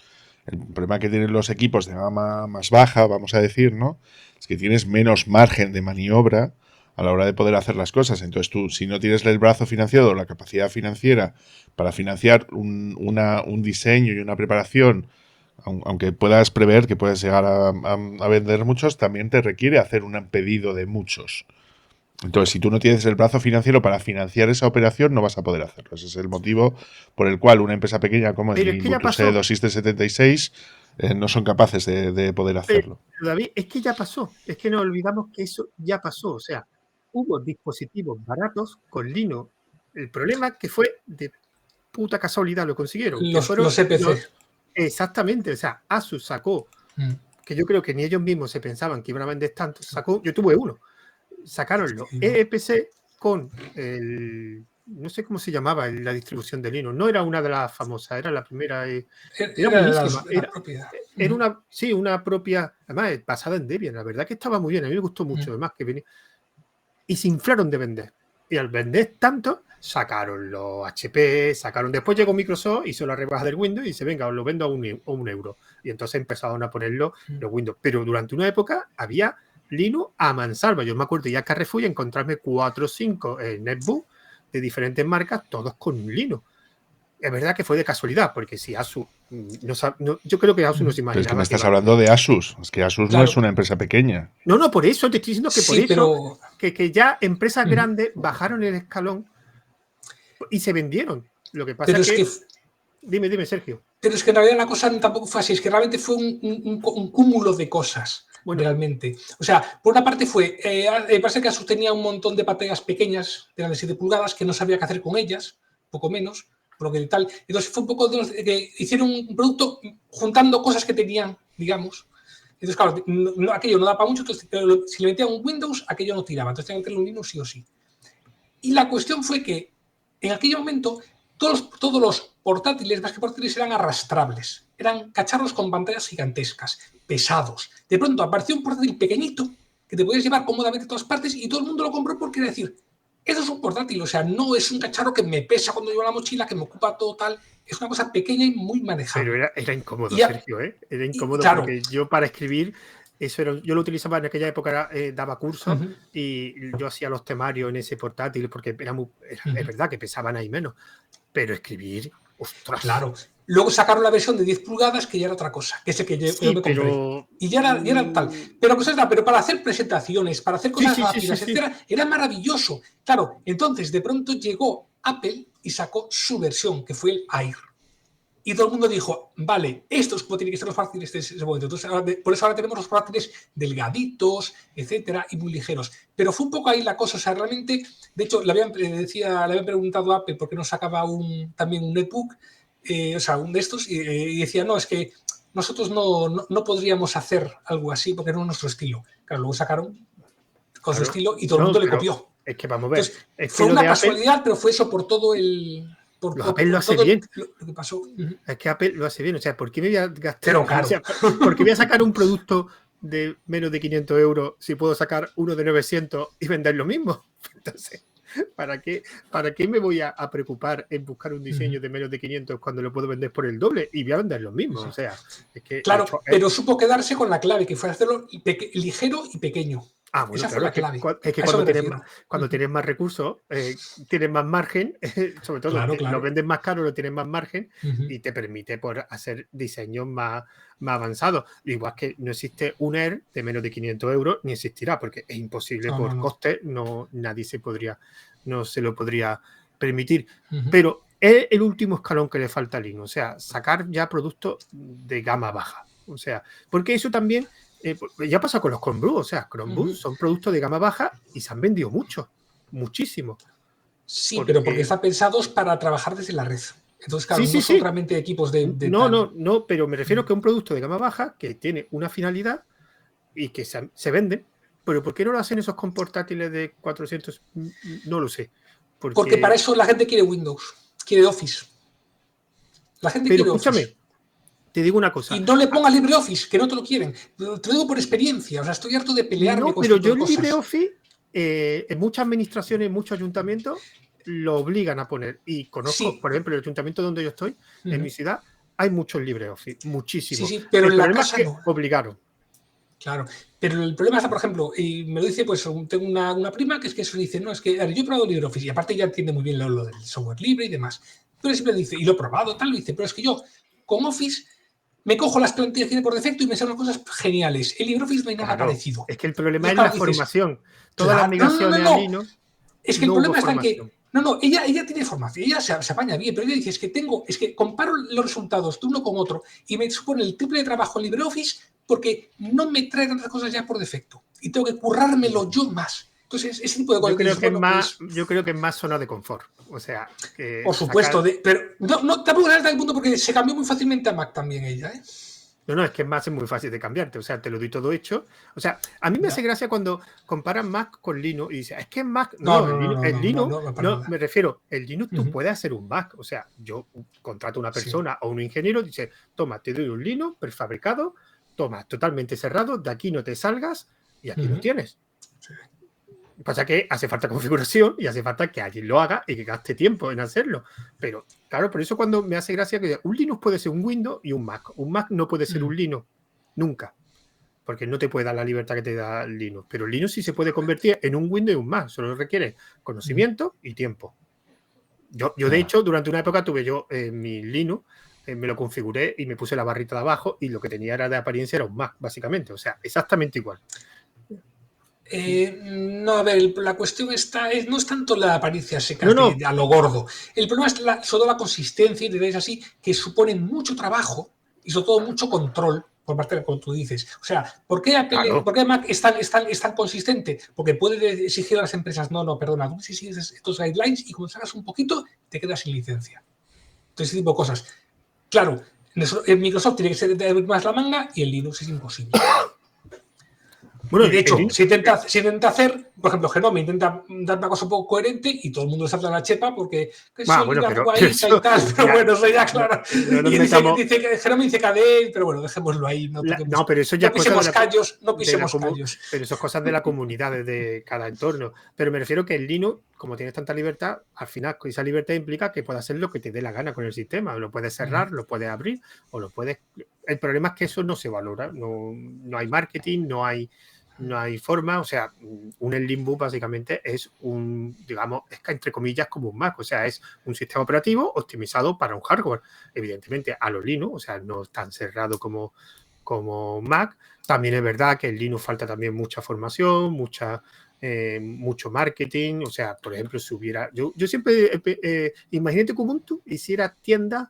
C: el problema que tienen los equipos de gama más baja, vamos a decir, ¿no? Es que tienes menos margen de maniobra a la hora de poder hacer las cosas. Entonces tú, si no tienes el brazo financiero o la capacidad financiera para financiar un diseño y una preparación, aunque puedas prever que puedes llegar a vender muchos, también te requiere hacer un pedido de muchos. Entonces, si tú no tienes el brazo financiero para financiar esa operación, no vas a poder hacerlo. Ese es el motivo por el cual una empresa pequeña como el Limbo, Tuxedo, System 76 no son capaces de poder hacerlo.
A: Pero David, es que ya pasó. Es que no olvidamos que eso ya pasó. O sea, hubo dispositivos baratos con Linux. El problema es que fue de puta casualidad lo consiguieron.
B: Los EPC.
A: Exactamente. O sea, Asus sacó, que yo creo que ni ellos mismos se pensaban que iban a vender tanto. Yo tuve uno. Sacaron los EPC con el no sé cómo se llamaba la distribución de Linux. No era una de las famosas, era la primera. Era
B: Era
A: buenísima.
B: la propiedad.
A: Era una propia, además basada en Debian. La verdad que estaba muy bien, a mí me gustó mucho. Además que venía. Y se inflaron de vender. Y al vender tanto, sacaron los HP, después llegó Microsoft, hizo la rebaja del Windows y dice, venga, os lo vendo a un euro. Y entonces empezaron a ponerlo los Windows. Pero durante una época había Linux a mansalva. Yo me acuerdo ya a Carrefour y encontrarme 4 o 5 netbooks de diferentes marcas, todos con Linux. Es verdad que fue de casualidad, porque si Asus, yo creo que Asus no se imaginaba.
C: Pero es que me estás hablando de Asus. Es que Asus no es una empresa pequeña.
A: No, por eso te estoy diciendo que
B: Sí,
A: por eso que ya empresas grandes bajaron el escalón y se vendieron. Lo que pasa es que... Dime, Sergio.
B: Pero es que en realidad la cosa tampoco fue así, es que realmente fue un cúmulo de cosas, realmente. O sea, por una parte fue, parece que Asus tenía un montón de pantallas pequeñas, de las de 7 pulgadas, que no sabía qué hacer con ellas, poco menos, por lo que tal. Entonces fue un poco de que hicieron un producto juntando cosas que tenían, digamos. Entonces, claro, aquello no da para mucho, entonces si le metían un Windows, aquello no tiraba, entonces tenían que tener un Linux sí o sí. Y la cuestión fue que en aquel momento todos los portátiles, más que portátiles, eran arrastrables. Eran cacharros con pantallas gigantescas, pesados. De pronto apareció un portátil pequeñito que te podías llevar cómodamente a todas partes y todo el mundo lo compró porque era decir, eso es un portátil, o sea, no es un cacharro que me pesa cuando llevo la mochila, que me ocupa todo tal. Es una cosa pequeña y muy manejable.
A: Pero era incómodo, Sergio, ¿eh? Era incómodo porque yo para escribir... yo lo utilizaba en aquella época, daba cursos y yo hacía los temarios en ese portátil porque es verdad que pesaban ahí menos, pero escribir, ostras.
B: Claro. Luego sacaron la versión de 10 pulgadas que ya era otra cosa, que ese que yo me compré. Pero... Y ya era tal. Pero para hacer presentaciones, para hacer cosas rápidas, etcétera, era maravilloso. Claro, entonces de pronto llegó Apple y sacó su versión, que fue el Air. Y todo el mundo dijo, vale, esto es como tienen que ser los portátiles de ese momento. Entonces, por eso ahora tenemos los portátiles delgaditos, etcétera, y muy ligeros. Pero fue un poco ahí la cosa. O sea, realmente, de hecho, le habían preguntado a Apple por qué no sacaba también un netbook, o sea, un de estos, y decía, no, es que nosotros no podríamos hacer algo así porque no es nuestro estilo. Claro, luego sacaron con su estilo y todo el mundo le copió.
A: Es que vamos a ver.
B: Entonces, fue una casualidad, pero fue eso por todo el...
A: Apple lo hace bien.
B: Lo que pasó.
A: Es que Apple lo hace bien. O sea, ¿por qué me voy a gastar?
B: Pero claro.
A: O sea, ¿por qué voy a sacar un producto de menos de 500 euros si puedo sacar uno de 900 y vender lo mismo? Entonces, ¿para qué me voy a preocupar en buscar un diseño de menos de 500 cuando lo puedo vender por el doble y voy a vender lo mismo? O sea, es que...
B: Claro, pero supo quedarse con la clave, que fue hacerlo ligero y pequeño.
A: Bueno,
B: esa
A: claro,
B: fue la clave.
A: Es que cuando tienes más recursos, tienes más margen, sobre todo lo vendes más caro, lo tienes más margen y te permite hacer diseños más avanzados. Igual que no existe un Air de menos de 500 euros, ni existirá, porque es imposible por coste, nadie no se lo podría permitir. Pero es el último escalón que le falta a Linux, o sea, sacar ya productos de gama baja. O sea, porque eso también... ya pasa con los Chromebooks, o sea, Chromebooks son productos de gama baja y se han vendido muchísimo.
B: Sí, pero porque están pensados para trabajar desde la red. Entonces, claro, no son realmente equipos de
A: No, pero me refiero a que es un producto de gama baja que tiene una finalidad y que se venden. Pero ¿por qué no lo hacen esos con portátiles de 400? No lo sé.
B: Porque para eso la gente quiere Windows, quiere Office. La gente quiere Office.
A: Te digo una cosa.
B: Y no le pongas LibreOffice, que no te lo quieren. Te lo digo por experiencia. O sea, estoy harto de pelearme con
A: pero yo el LibreOffice, en muchas administraciones, en muchos ayuntamientos, lo obligan a poner. Y conozco, por ejemplo, el ayuntamiento donde yo estoy, en mi ciudad, hay muchos LibreOffice, muchísimos.
B: Sí, pero en la casa
A: no. Obligaron.
B: Claro, pero el problema está, por ejemplo, y me lo dice, pues tengo una prima que es que eso dice, no, es que yo he probado LibreOffice y aparte ya entiende muy bien lo del software libre y demás. Pero siempre dice, y lo he probado, tal, lo dice, pero es que yo con Office me cojo las plantillas que tiene por defecto y me salen cosas geniales. En LibreOffice no hay nada parecido.
A: Es que el problema es la formación. Todas las migraciones a Linux.
B: Es que el problema está en que ella tiene formación, ella se apaña bien, pero ella dice, es que comparo los resultados de uno con otro y me supone el triple de trabajo en LibreOffice porque no me trae tantas cosas ya por defecto y tengo que currármelo yo más. Entonces, ese tipo de cosas.
A: Yo creo que es más zona de confort. O sea, que
B: por supuesto, pero tampoco es hasta el punto porque se cambió muy fácilmente a Mac también ella, ¿eh?
A: No, es que Mac es muy fácil de cambiarte, o sea, te lo doy todo hecho. O sea, a mí me hace
B: Ya.
A: gracia cuando comparan Mac con Linux y dices, es que Mac,
B: No,
A: no,
B: no, no, no,
A: El
B: no, no,
A: Linux,
B: no, no, para
A: no,
B: nada.
A: me refiero, el Linux tú
B: Ujú.
A: puedes hacer un Mac, o sea, yo contrato a una
B: Sí.
A: persona o un ingeniero, dice, toma, te doy un Linux prefabricado, toma, totalmente cerrado, de aquí no te salgas y aquí lo
B: Ujú.
A: tienes.
B: Sí.
A: Pasa que hace falta configuración y hace falta que alguien lo haga y que gaste tiempo en hacerlo. Pero claro, por eso cuando me hace gracia que un Linux puede ser un Windows y un Mac. Un Mac no puede ser un Linux, nunca. Porque no te puede dar la libertad que te da Linux. Pero Linux sí se puede convertir en un Windows y un Mac. Solo requiere conocimiento y tiempo. Yo de hecho, durante una época tuve yo mi Linux, me lo configuré y me puse la barrita de abajo y lo que tenía era de apariencia era un Mac, básicamente. O sea, exactamente igual.
B: No, a ver, la cuestión no es tanto la apariencia
A: No,
B: secas
A: no,
B: a lo gordo. El problema es sobre la consistencia y detalles así que suponen mucho trabajo y sobre todo mucho control por parte de como tú dices. O sea, ¿por qué
A: claro.
B: Mac es tan consistente? Porque puede exigir a las empresas, no, perdona, tú sigues estos guidelines y como sacas un poquito, te quedas sin licencia. Entonces, ese tipo de cosas. Claro, en Microsoft tiene que ser de más la manga y en Linux es imposible.
A: Bueno,
B: Y de
A: el
B: hecho,
A: Linux,
B: si intenta hacer, por ejemplo, Genome intenta dar una cosa un poco coherente y todo el mundo le salta la chepa porque que si
A: bueno,
B: olvida
A: pero
B: Guaita y
A: eso
B: tal, pero
A: ya,
B: bueno, eso ya claro.
A: no nos
B: Y
A: metamos.
B: dice que Genome dice KDE, pero bueno, dejémoslo ahí,
A: No, pero eso ya
B: no
A: es cosa
B: pisemos callos, no pisemos callos.
A: pero eso es cosas de la comunidad, de cada entorno. Pero me refiero que el Linux, como tienes tanta libertad, al final esa libertad implica que puedes hacer lo que te dé la gana con el sistema. Lo puedes cerrar, lo puedes abrir o lo puedes. El problema es que eso no se valora. No hay marketing, no hay forma. O sea, un Linux básicamente es digamos, es que entre comillas como un Mac. O sea, es un sistema operativo optimizado para un hardware. Evidentemente, a los Linux, o sea, no es tan cerrado como Mac. También es verdad que en Linux falta también mucha formación, mucho marketing. O sea, por ejemplo, si hubiera. Yo siempre. Imagínate que Ubuntu hiciera tiendas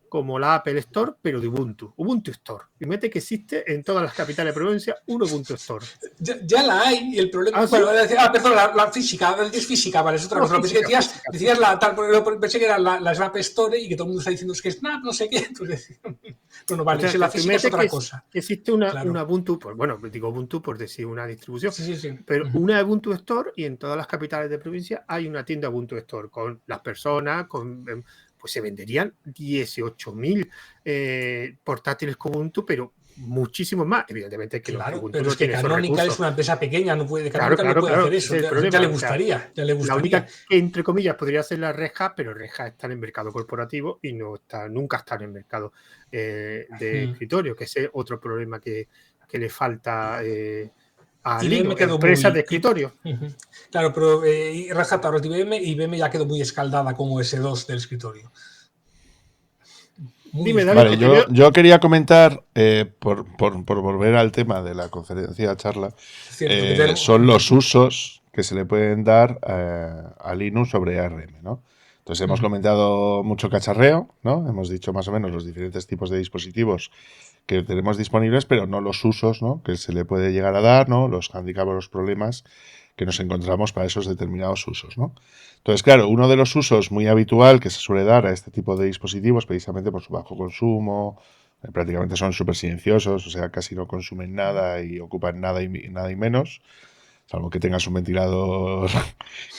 A: como la Apple Store, pero de Ubuntu. Ubuntu Store. Y mete que existe en todas las capitales de provincia un Ubuntu Store.
B: Ya la hay, y el problema.
A: ¿Ah, sí?
B: Bueno, perdón, la física, es física, vale, es otra cosa.
A: Física,
B: decías pensé que era la Snap Store y que todo el mundo está diciendo es que Snap, no sé qué. Entonces, no, vale,
A: O sea,
B: si la
A: tú
B: física es
A: metes
B: otra
A: que
B: cosa.
A: existe
B: Claro.
A: una Ubuntu, pues bueno, digo Ubuntu por decir una distribución,
B: Sí.
A: pero una Ubuntu Store y en todas las capitales de provincia hay una tienda Ubuntu Store con las personas, pues se venderían 18.000 portátiles con Ubuntu, pero muchísimos más. Evidentemente que
B: Claro,
A: Ubuntu
B: pero
A: no
B: es que
A: tiene esos
B: Canonical
A: recursos.
B: es una empresa pequeña,
A: Claro,
B: Canonical no puede hacer
A: ese
B: eso.
A: es el
B: Ya le
A: problema. O sea,
B: gustaría, ya le
A: la
B: gustaría.
A: única que, entre comillas, podría ser la Red Hat, pero Red Hat está en el mercado corporativo y nunca está en el mercado de escritorio, que ese es otro problema que le falta a
B: IBM
A: Linux,
B: quedó
A: empresas de
B: muy.
A: escritorio.
B: Claro, pero Red Hat ahora es IBM ya quedó muy escaldada con OS2 del escritorio. Muy
A: Dime, David,
C: Vale,
A: porque
C: yo quería comentar, por volver al tema de la conferencia charla,
B: es cierto que tenemos.
C: son los usos que se le pueden dar a Linux sobre ARM, ¿no? Entonces hemos comentado mucho cacharreo, ¿no? Hemos dicho más o menos los diferentes tipos de dispositivos que tenemos disponibles, pero no los usos, ¿no? Que se le puede llegar a dar, ¿no? Los handicaps o los problemas que nos encontramos para esos determinados usos, ¿no? Entonces, claro, uno de los usos muy habitual que se suele dar a este tipo de dispositivos, precisamente por su bajo consumo, prácticamente son súper silenciosos, o sea, casi no consumen nada y ocupan nada y menos, salvo que tengas un ventilador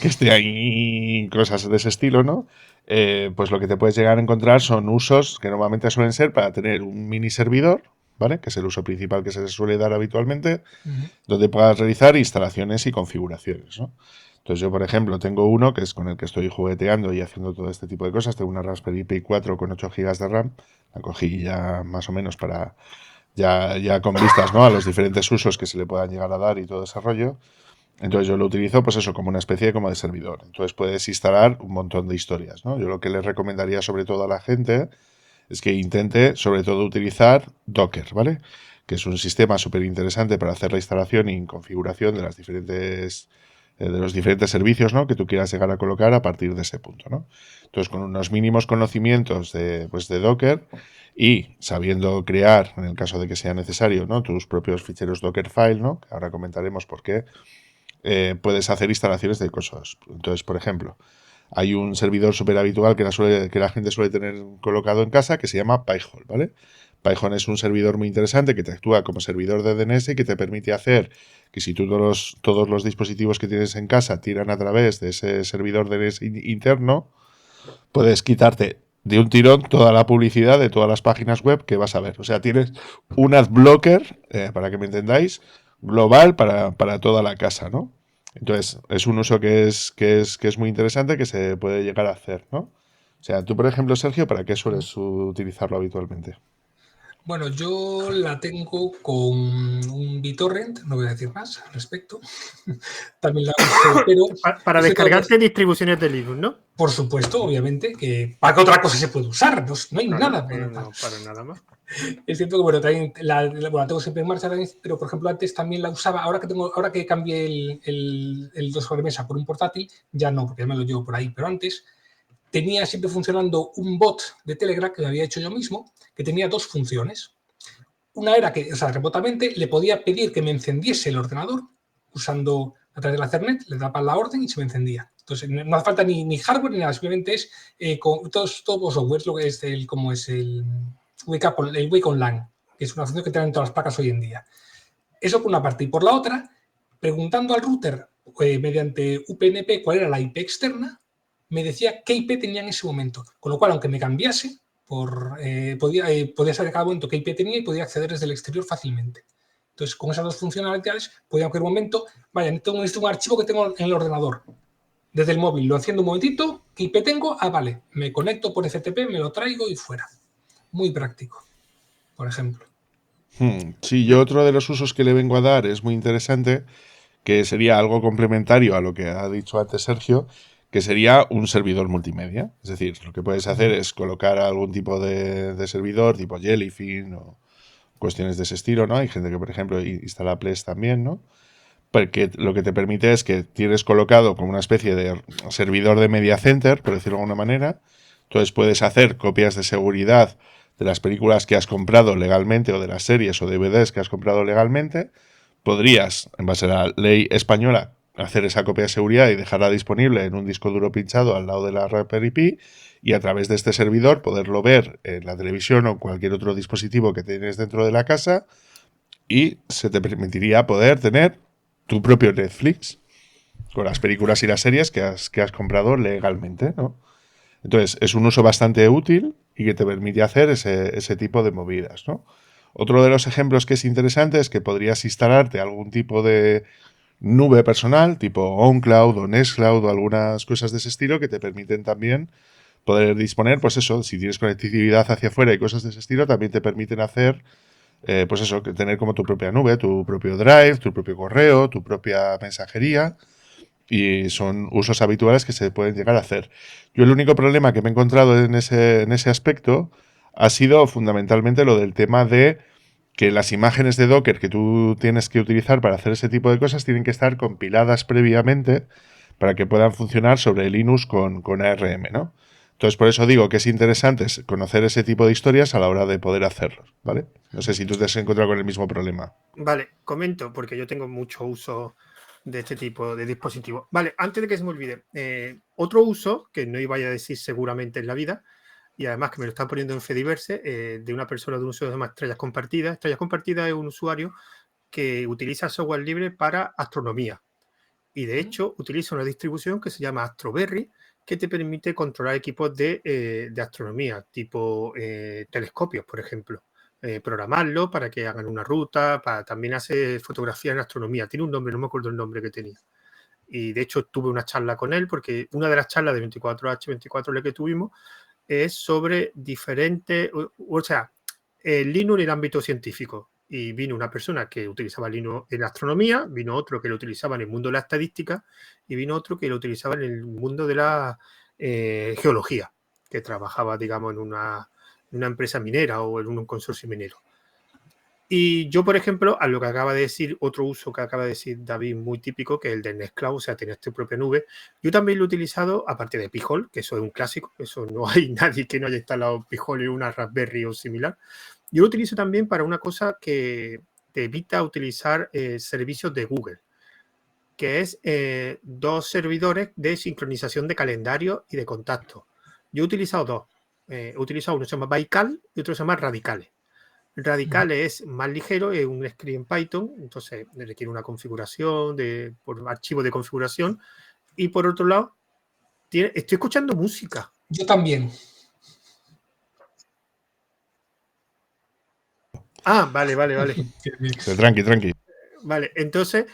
C: que esté ahí, cosas de ese estilo, ¿no? Pues lo que te puedes llegar a encontrar son usos que normalmente suelen ser para tener un mini servidor, ¿vale? Que es el uso principal que se suele dar habitualmente, donde puedas realizar instalaciones y configuraciones, ¿no? Entonces yo, por ejemplo, tengo uno que es con el que estoy jugueteando y haciendo todo este tipo de cosas. Tengo una Raspberry Pi 4 con 8 GB de RAM. La cogí ya más o menos para ya con vistas, ¿no? A los diferentes usos que se le puedan llegar a dar y todo ese rollo. Entonces yo lo utilizo, pues eso, como una especie como de servidor. Entonces puedes instalar un montón de historias, ¿no? Yo lo que les recomendaría sobre todo a la gente es que intente sobre todo utilizar Docker, ¿vale? Que es un sistema súper interesante para hacer la instalación y configuración de los diferentes servicios, ¿no? Que tú quieras llegar a colocar a partir de ese punto, ¿no? Entonces, con unos mínimos conocimientos de Docker y sabiendo crear, en el caso de que sea necesario, ¿no? Tus propios ficheros Dockerfile, ¿no? Que ahora comentaremos por qué, puedes hacer instalaciones de cosas. Entonces, por ejemplo, hay un servidor súper habitual que la gente suele tener colocado en casa que se llama Pi-hole, ¿vale? Python es un servidor muy interesante que te actúa como servidor de DNS y que te permite hacer que si tú todos los dispositivos que tienes en casa tiran a través de ese servidor DNS interno, puedes quitarte de un tirón toda la publicidad de todas las páginas web que vas a ver. O sea, tienes un ad blocker, para que me entendáis, global para toda la casa, ¿no? Entonces, es un uso que es muy interesante que se puede llegar a hacer, ¿no? O sea, tú, por ejemplo, Sergio, ¿para qué sueles utilizarlo habitualmente?
B: Bueno, yo la tengo con un BitTorrent, no voy a decir más al respecto. También la uso, pero
A: Para
B: sobre todo,
A: descargarte distribuciones de Linux, ¿no?
B: por supuesto, obviamente, que ¿para qué otra cosa se puede usar? No hay
A: Claro,
B: nada.
A: no para nada más.
B: Es cierto que, bueno, también la tengo siempre en marcha, también, pero por ejemplo, antes también la usaba. Ahora que cambié el dos sobremesa por un portátil, ya no, porque ya me lo llevo por ahí, pero antes tenía siempre funcionando un bot de Telegram que me había hecho yo mismo, que tenía dos funciones. Una era que, o sea, remotamente le podía pedir que me encendiese el ordenador usando a través de la Ethernet, le daba la orden y se me encendía. Entonces, no hace falta ni hardware ni nada, simplemente es con todos los software, lo que es como es el Wake on LAN, que es una función que tienen todas las placas hoy en día. Eso por una parte. Y por la otra, preguntando al router mediante UPnP cuál era la IP externa, me decía qué IP tenía en ese momento. Con lo cual, aunque me cambiase, podía saber a cada momento qué IP tenía y podía acceder desde el exterior fácilmente. Entonces, con esas dos funcionalidades, podía en cualquier momento, vaya, necesito un archivo que tengo en el ordenador. Desde el móvil lo enciendo un momentito, ¿qué IP tengo? Ah, vale, me conecto por FTP, me lo traigo y fuera. Muy práctico, por ejemplo.
C: Sí, yo otro de los usos que le vengo a dar es muy interesante, que sería algo complementario a lo que ha dicho antes Sergio, que sería un servidor multimedia. Es decir, lo que puedes hacer es colocar algún tipo de servidor, tipo Jellyfin o cuestiones de ese estilo, ¿no? Hay gente que, por ejemplo, instala Plesk también, ¿no? Porque lo que te permite es que tienes colocado como una especie de servidor de media center, por decirlo de alguna manera. Entonces puedes hacer copias de seguridad de las películas que has comprado legalmente o de las series o DVDs que has comprado legalmente. Podrías, en base a la ley española, hacer esa copia de seguridad y dejarla disponible en un disco duro pinchado al lado de la Raspberry Pi y a través de este servidor poderlo ver en la televisión o cualquier otro dispositivo que tienes dentro de la casa y se te permitiría poder tener tu propio Netflix con las películas y las series que has comprado legalmente, ¿no? Entonces, es un uso bastante útil y que te permite hacer ese tipo de movidas, ¿no? Otro de los ejemplos que es interesante es que podrías instalarte algún tipo de nube personal, tipo OnCloud o Nextcloud o algunas cosas de ese estilo que te permiten también poder disponer, pues eso, si tienes conectividad hacia afuera y cosas de ese estilo, también te permiten hacer, pues eso, tener como tu propia nube, tu propio Drive, tu propio correo, tu propia mensajería y son usos habituales que se pueden llegar a hacer. Yo el único problema que me he encontrado en ese aspecto ha sido fundamentalmente lo del tema de que las imágenes de Docker que tú tienes que utilizar para hacer ese tipo de cosas tienen que estar compiladas previamente para que puedan funcionar sobre Linux con ARM, ¿no? Entonces, por eso digo que es interesante conocer ese tipo de historias a la hora de poder hacerlo, ¿vale? No sé si tú te has encontrado con el mismo problema.
A: Vale, comento, porque yo tengo mucho uso de este tipo de dispositivos. Vale, antes de que se me olvide, otro uso, que no iba a decir seguramente en la vida, y además que me lo están poniendo en Fediverse, de una persona de un uso de más Estrellas Compartidas. Estrellas Compartidas es un usuario que utiliza software libre para astronomía. Y de hecho utiliza una distribución que se llama Astroberry, que te permite controlar equipos de astronomía, tipo telescopios, por ejemplo. Programarlo para que hagan una ruta, también hace fotografía en astronomía. Tiene un nombre, no me acuerdo el nombre que tenía. Y de hecho tuve una charla con él, porque una de las charlas de 24H24L que tuvimos es sobre diferentes, o sea, el Linux en el ámbito científico. Y vino una persona que utilizaba Linux en astronomía, vino otro que lo utilizaba en el mundo de la estadística y vino otro que lo utilizaba en el mundo de la geología, que trabajaba, digamos, en una empresa minera o en un consorcio minero. Y yo, por ejemplo, a lo que acaba de decir, otro uso que acaba de decir David muy típico, que es el de Nextcloud, o sea, tener tu propia nube. Yo también lo he utilizado, aparte de Pi-hole, que eso es un clásico, eso no hay nadie que no haya instalado Pi-hole en una Raspberry o similar. Yo lo utilizo también para una cosa que te evita utilizar servicios de Google, que es dos servidores de sincronización de calendario y de contacto. Yo he utilizado dos. He utilizado uno que se llama Baikal y otro se llama Radicales. Radicales es más ligero, es un script en Python, entonces requiere una configuración por archivo de configuración. Y por otro lado, estoy escuchando música.
B: Yo también.
A: Ah, vale.
C: Tranqui.
A: Vale, entonces,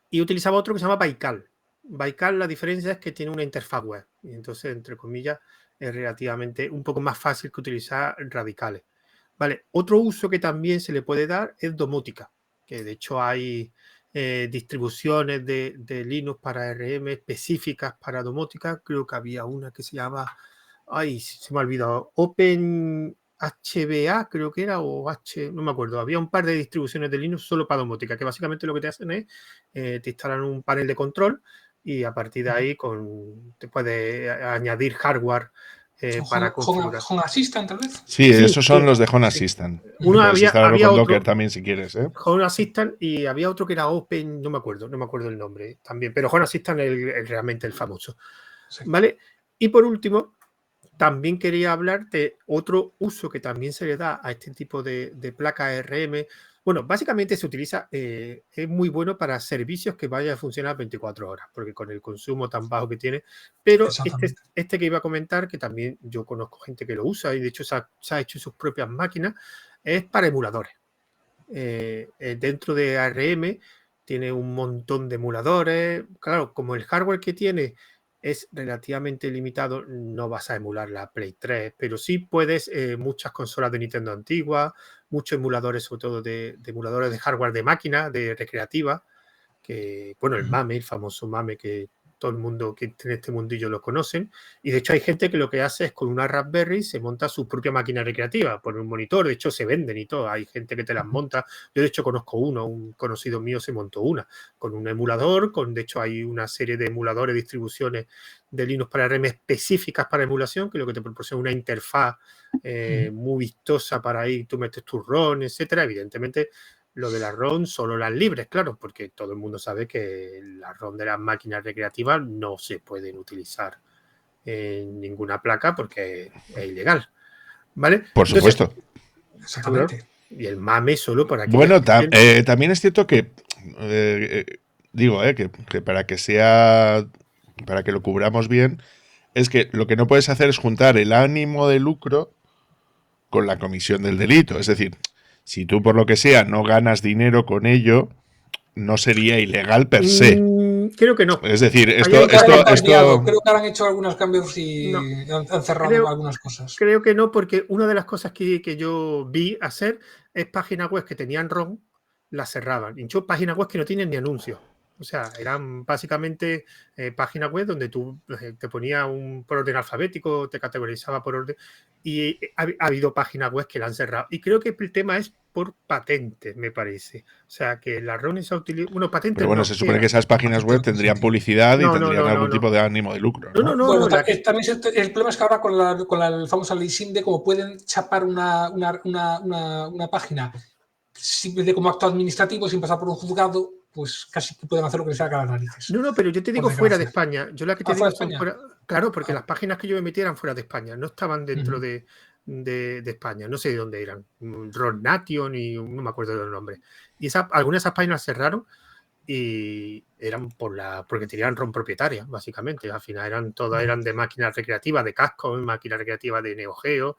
A: y utilizaba otro que se llama Baikal. Baikal, la diferencia es que tiene una interfaz web. Y entonces, entre comillas, es relativamente un poco más fácil que utilizar radicales. Vale, otro uso que también se le puede dar es domótica, que de hecho hay distribuciones de Linux para RM específicas para domótica. Creo que había una que se llama, ay, se me ha olvidado, OpenHBA creo que era, o no me acuerdo. Había un par de distribuciones de Linux solo para domótica, que básicamente lo que te hacen es, te instalan un panel de control y a partir de ahí te puedes añadir hardware para configurar.
B: Home Assistant, tal vez.
C: Sí, esos son los de Home Assistant.
A: Uno
C: puedes instalarlo
A: había
C: con
A: otro,
C: Docker también si quieres.
A: Home Assistant, y había otro que era Open, no me acuerdo el nombre también, pero Home Assistant es realmente el famoso. Sí. ¿Vale? Y por último, también quería hablar de otro uso que también se le da a este tipo de placas RM. Bueno, básicamente se utiliza, es muy bueno para servicios que vayan a funcionar 24 horas, porque con el consumo tan bajo que tiene. Pero este que iba a comentar, que también yo conozco gente que lo usa y de hecho se ha hecho sus propias máquinas, es para emuladores. Dentro de ARM tiene un montón de emuladores. Claro, como el hardware que tiene es relativamente limitado, no vas a emular la Play 3, pero sí puedes muchas consolas de Nintendo antiguas, muchos emuladores, sobre todo de emuladores de hardware de máquina, de recreativa, que, bueno, el MAME, el famoso MAME que todo el mundo que en este mundillo lo conocen, y de hecho hay gente que lo que hace es con una Raspberry se monta su propia máquina recreativa, por un monitor, de hecho se venden y todo, hay gente que te las monta, yo de hecho conozco un conocido mío se montó una, con un emulador, de hecho hay una serie de emuladores, distribuciones de Linux para RM específicas para emulación, que lo que te proporciona una interfaz muy vistosa para ahí, tú metes tu ROM, etcétera, evidentemente. Lo de la ROM solo las libres, claro, porque todo el mundo sabe que las ROM de las máquinas recreativas no se pueden utilizar en ninguna placa porque es ilegal, ¿vale?
C: Por supuesto.
B: Exactamente.
A: Y el MAME solo para que...
C: Bueno, también es cierto que digo, que para que sea, para que lo cubramos bien, es que lo que no puedes hacer es juntar el ánimo de lucro con la comisión del delito. Es decir, si tú por lo que sea no ganas dinero con ello, no sería ilegal per se.
A: Creo que no.
C: Es decir,
B: creo que han hecho algunos cambios y han cerrado algunas cosas.
A: Creo que no, porque una de las cosas que yo vi hacer es páginas web que tenían ROM, las cerraban. Y yo páginas web que no tienen ni anuncios. O sea, eran básicamente páginas web donde tú te ponías por orden alfabético, te categorizaba por orden. Y ha habido páginas web que la han cerrado. Y creo que el tema es por patentes, me parece. O sea, que la ROM se utiliza... Bueno, patentes
C: Pero bueno,
A: no,
C: se supone que esas páginas web tendrían publicidad y tendrían algún tipo de ánimo de lucro.
B: No. Bueno, también el problema es que ahora con la famosa ley SINDE, como pueden chapar una página como acto administrativo sin pasar por un juzgado, pues casi que pueden hacer lo que les haga las narices.
A: No, pero yo te digo fuera de España. Yo la que te digo son fuera. Claro, porque las páginas que yo me metí eran fuera de España, no estaban dentro de España. No sé de dónde eran. Ron Nation y no me acuerdo del nombre. Y algunas de esas páginas cerraron y eran porque tenían ROM propietaria, básicamente. Al final todas eran de máquinas recreativas, de Casco, máquinas recreativas de Neo Geo,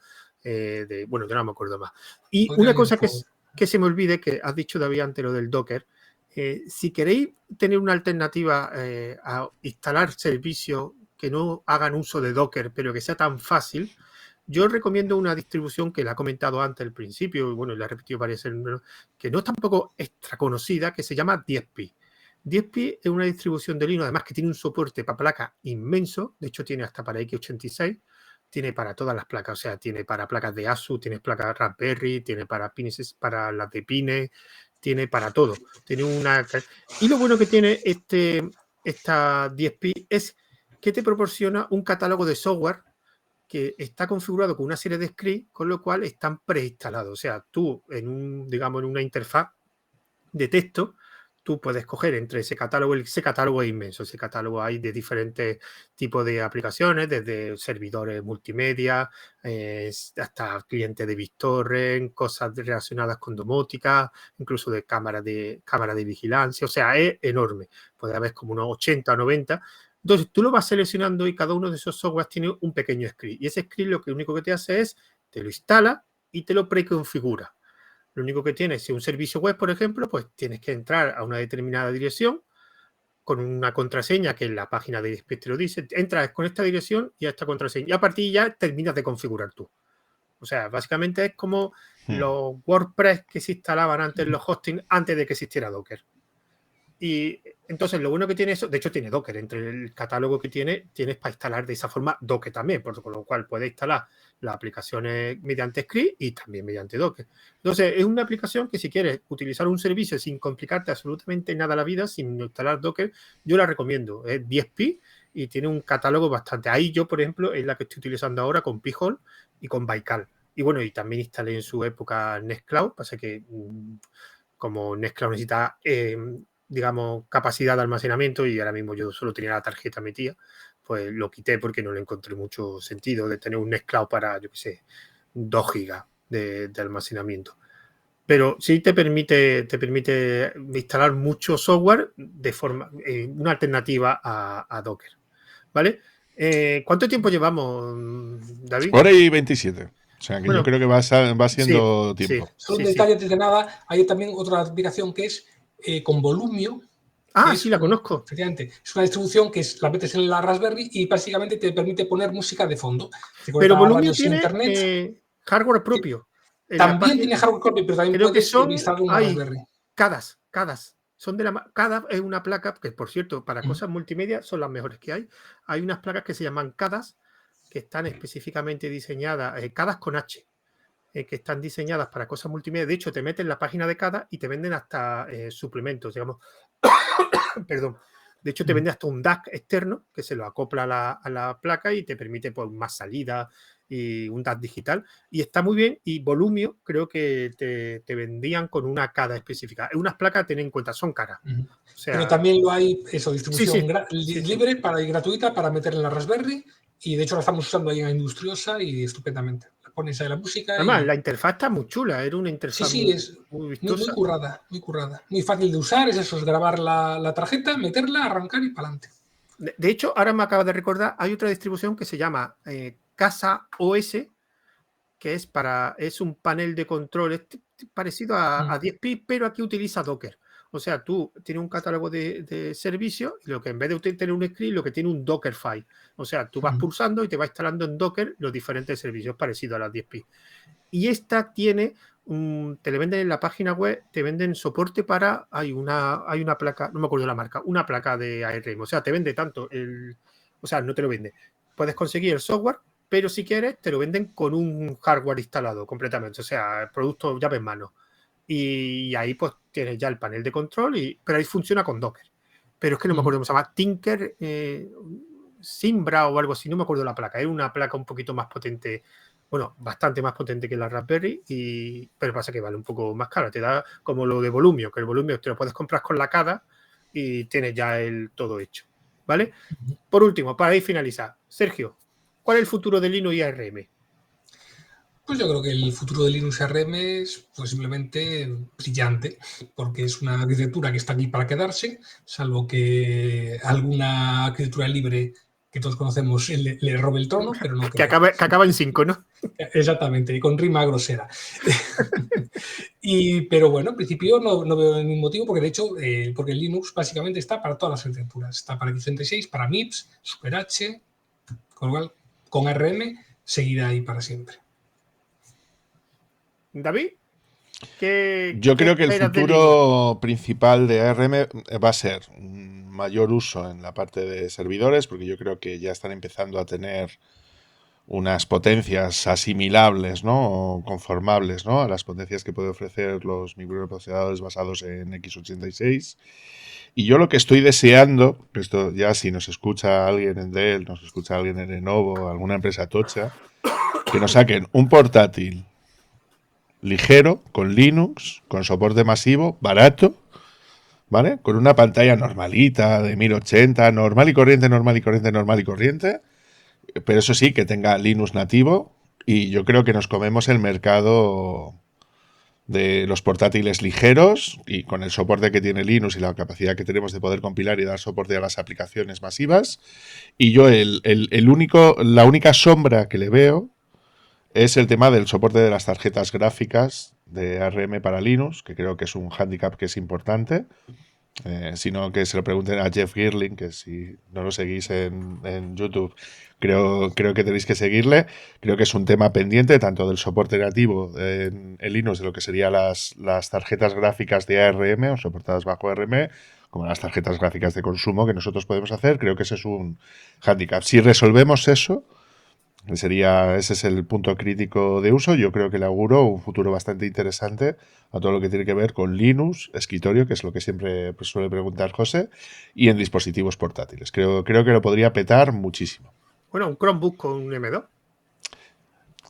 A: bueno, yo no me acuerdo más. Y una cosa que se me olvide, que has dicho David antes lo del Docker, si queréis tener una alternativa a instalar servicios que no hagan uso de Docker, pero que sea tan fácil, yo recomiendo una distribución que la he comentado antes al principio, y bueno, la he repetido varias veces, que no es tampoco extra conocida, que se llama 10pi. 10pi es una distribución de Linux, además que tiene un soporte para placas inmenso, de hecho tiene hasta para x86, tiene para todas las placas, o sea, tiene para placas de ASUS, tiene placas Raspberry, tiene para pines, para las de Pine, tiene para todo. Y lo bueno que tiene esta 10pi es que te proporciona un catálogo de software que está configurado con una serie de scripts, con lo cual están preinstalados. O sea, tú digamos, en una interfaz de texto, tú puedes coger entre ese catálogo es inmenso, ese catálogo hay de diferentes tipos de aplicaciones, desde servidores multimedia, hasta clientes de BitTorrent, cosas relacionadas con domótica, incluso de cámara de vigilancia, o sea, es enorme, puede haber como unos 80 o 90. Entonces tú lo vas seleccionando y cada uno de esos softwares tiene un pequeño script, y ese script lo único que te hace es, te lo instala y te lo preconfigura. Lo único que tienes, si un servicio web, por ejemplo, pues tienes que entrar a una determinada dirección con una contraseña que en la página de ISP te lo dice. Entras con esta dirección y a esta contraseña. Y a partir ya terminas de configurar tú. O sea, básicamente es como los WordPress que se instalaban antes, los hosting, antes de que existiera Docker. Y entonces lo bueno que tiene eso, de hecho tiene Docker, entre el catálogo que tienes para instalar de esa forma Docker también, por lo cual puedes instalar las aplicaciones mediante script y también mediante Docker. Entonces es una aplicación que si quieres utilizar un servicio sin complicarte absolutamente nada la vida, sin instalar Docker, yo la recomiendo. Es 10p y tiene un catálogo bastante. Ahí yo, por ejemplo, es la que estoy utilizando ahora con Pi-hole y con Baikal. Y bueno, y también instalé en su época Nextcloud, pasa que como Nextcloud necesita digamos, capacidad de almacenamiento y ahora mismo yo solo tenía la tarjeta metida, pues lo quité porque no le encontré mucho sentido de tener un Nextcloud para, yo qué sé, 2 gigas de almacenamiento. Pero sí te permite instalar mucho software de forma, una alternativa a Docker, ¿vale? ¿Cuánto tiempo llevamos, David?
C: 1:27. O sea, que
A: bueno,
C: yo creo que va siendo tiempo.
B: Solo un detalle antes de nada, hay también otra aplicación que es con Volumio.
A: Sí, la conozco.
B: Efectivamente, es una distribución que la metes en la Raspberry y básicamente te permite poner música de fondo.
A: Pero Volumio tiene hardware propio.
B: También tiene hardware propio, pero también
A: creo
B: puedes
A: que
B: instalar una Raspberry.
A: CADAs. CADA es una placa que, por cierto, para cosas multimedia son las mejores que hay. Hay unas placas que se llaman CADAs que están específicamente diseñadas, CADAs con H, que están diseñadas para cosas multimedia. De hecho, te meten en la página de CADA y te venden hasta suplementos, digamos. Perdón. De hecho, te vende hasta un DAC externo que se lo acopla a la placa y te permite pues, más salida y un DAC digital. Y está muy bien. Y Volumio creo que te vendían con una CADA específica. Unas placas, ten en cuenta, son caras.
B: O sea, pero también lo hay, distribución libre y gratuita para meter en la Raspberry. Y de hecho la estamos usando ahí en Industriosa y estupendamente. Pones ahí la música.
A: Además, la interfaz está muy chula, era una interfaz
B: muy vistosa. Muy currada. Muy fácil de usar, es grabar la tarjeta, meterla, arrancar y para adelante.
A: De hecho, ahora me acabo de recordar, hay otra distribución que se llama Casa OS, que es un panel de control parecido a 10p, pero aquí utiliza Docker. O sea, tú tienes un catálogo de servicios y lo que en vez de tener un script, lo que tiene un Dockerfile. O sea, tú vas pulsando y te va instalando en Docker los diferentes servicios parecidos a las 10p. Y esta tiene, te le venden en la página web, te venden soporte para, hay una placa, no me acuerdo la marca, una placa de ARM. O sea, te vende tanto o sea, no te lo vende. Puedes conseguir el software, pero si quieres, te lo venden con un hardware instalado completamente. O sea, el producto llave en mano. Y ahí pues tienes ya el panel de control, pero ahí funciona con Docker. Pero es que no me acuerdo cómo se llama, Tinker Simbra o algo así, no me acuerdo la placa. Era una placa un poquito más potente, bueno, bastante más potente que la Raspberry, pero pasa que vale un poco más cara. Te da como lo de Volumio, que el Volumio te lo puedes comprar con la CADA y tienes ya todo hecho, ¿vale? Por último, para ir finalizar, Sergio, ¿cuál es el futuro de Linux y ARM?
B: Pues yo creo que el futuro de Linux y ARM es pues, simplemente brillante, porque es una arquitectura que está aquí para quedarse, salvo que alguna arquitectura libre que todos conocemos le robe el trono, pero no
A: que acaba en 5, ¿no?
B: Exactamente, y con rima grosera. Pero bueno, en principio no veo ningún motivo, porque de hecho, porque el Linux básicamente está para todas las arquitecturas. Está para x86, para MIPS, SuperH, con lo cual, con ARM seguirá ahí para siempre.
A: David,
C: yo creo que el futuro principal de ARM va a ser un mayor uso en la parte de servidores, porque yo creo que ya están empezando a tener unas potencias asimilables, ¿no? O conformables, ¿no? A las potencias que puede ofrecer los microprocesadores basados en x86. Y yo lo que estoy deseando, esto ya si nos escucha alguien en Dell, nos escucha alguien en Lenovo, alguna empresa tocha, que nos saquen un portátil ligero, con Linux, con soporte masivo, barato, ¿vale? Con una pantalla normalita de 1080, normal y corriente, normal y corriente, normal y corriente, pero eso sí, que tenga Linux nativo, y yo creo que nos comemos el mercado de los portátiles ligeros, y con el soporte que tiene Linux y la capacidad que tenemos de poder compilar y dar soporte a las aplicaciones masivas. Y yo la única sombra que le veo es el tema del soporte de las tarjetas gráficas de ARM para Linux, que creo que es un hándicap que es importante. Sino que se lo pregunten a Jeff Girling, que si no lo seguís en YouTube, creo que tenéis que seguirle. Creo que es un tema pendiente tanto del soporte nativo en Linux de lo que serían las tarjetas gráficas de ARM o soportadas bajo ARM, como las tarjetas gráficas de consumo que nosotros podemos hacer. Creo que ese es un hándicap. Si resolvemos eso, ese es el punto crítico de uso. Yo creo que le auguro un futuro bastante interesante a todo lo que tiene que ver con Linux, escritorio, que es lo que siempre suele preguntar José, y en dispositivos portátiles. Creo que lo podría petar muchísimo.
A: Bueno, un Chromebook con un M2.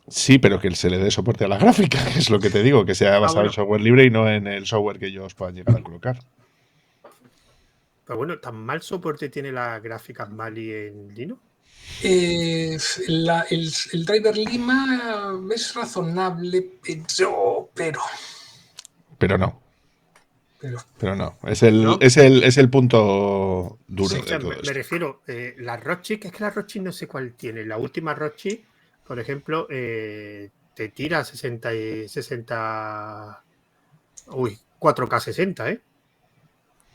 C: Sí, pero que se le dé soporte a la gráfica, que es lo que te digo, que sea basado en software libre y no en el software que ellos puedan llegar a colocar.
A: Pero bueno, ¿tan mal soporte tiene las gráficas Mali en Linux?
B: El driver Lima es razonable,
C: pero no. Pero no. Es el punto duro
A: sí,
C: de todo
A: me refiero, la Rockchip, es que la Rockchip no sé cuál tiene. La última Rockchip, por ejemplo, te tira 4K 60, ¿eh?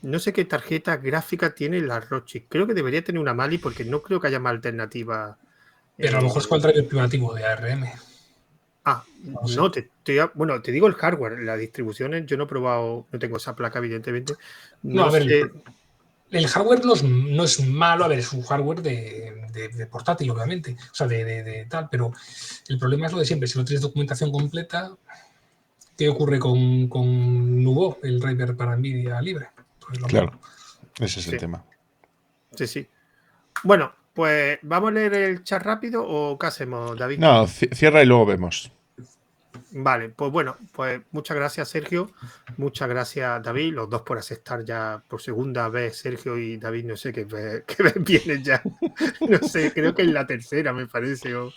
A: No sé qué tarjeta gráfica tiene la Rockchip. Creo que debería tener una Mali porque no creo que haya más alternativa.
B: Pero a lo mejor es con el driver privativo de ARM.
A: No, te digo el hardware. Las distribuciones, yo no he probado, no tengo esa placa, evidentemente.
B: No, a ver, el hardware no es malo, a ver, es un hardware de portátil, obviamente, o sea, de tal, pero el problema es lo de siempre. Si no tienes documentación completa, ¿qué ocurre con Nuvo, el driver para NVIDIA libre? Pues
C: claro, ese es el tema.
A: Sí. Bueno, pues ¿vamos a leer el chat rápido o qué hacemos, David?
C: No, cierra y luego vemos.
A: Vale, pues bueno, pues muchas gracias, Sergio. Muchas gracias, David. Los dos por aceptar ya por segunda vez, Sergio y David. No sé qué vez vienen ya. No sé, creo que es la tercera, me parece, o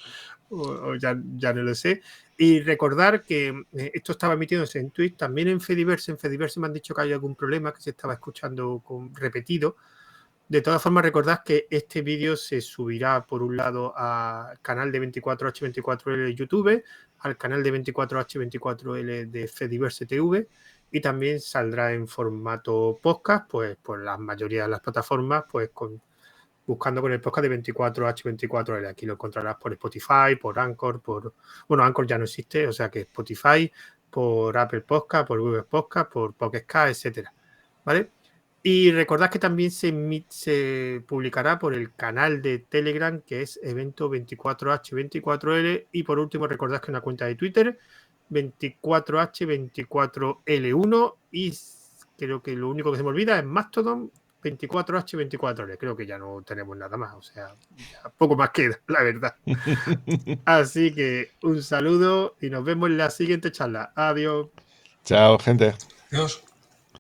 A: ya no lo sé. Y recordar que esto estaba emitiéndose en Twitch, también en Fediverse. En Fediverse me han dicho que hay algún problema, que se estaba escuchando repetido. De todas formas, recordad que este vídeo se subirá, por un lado, al canal de 24H24L de YouTube, al canal de 24H24L de Fediverse TV, y también saldrá en formato podcast, pues por la mayoría de las plataformas, pues buscando con el podcast de 24H24L. Aquí lo encontrarás por Spotify, por Anchor, bueno, Anchor ya no existe, o sea que Spotify, por Apple Podcast, por Google Podcast, por Pocket Cast, etcétera. ¿Vale? Y recordad que también se publicará por el canal de Telegram, que es evento 24H24L. Y por último, recordad que una cuenta de Twitter, 24H24L1. Y creo que lo único que se me olvida es Mastodon, 24H24L. Creo que ya no tenemos nada más. O sea, ya poco más queda, la verdad. Así que un saludo y nos vemos en la siguiente charla. Adiós.
C: Chao, gente.
B: Adiós.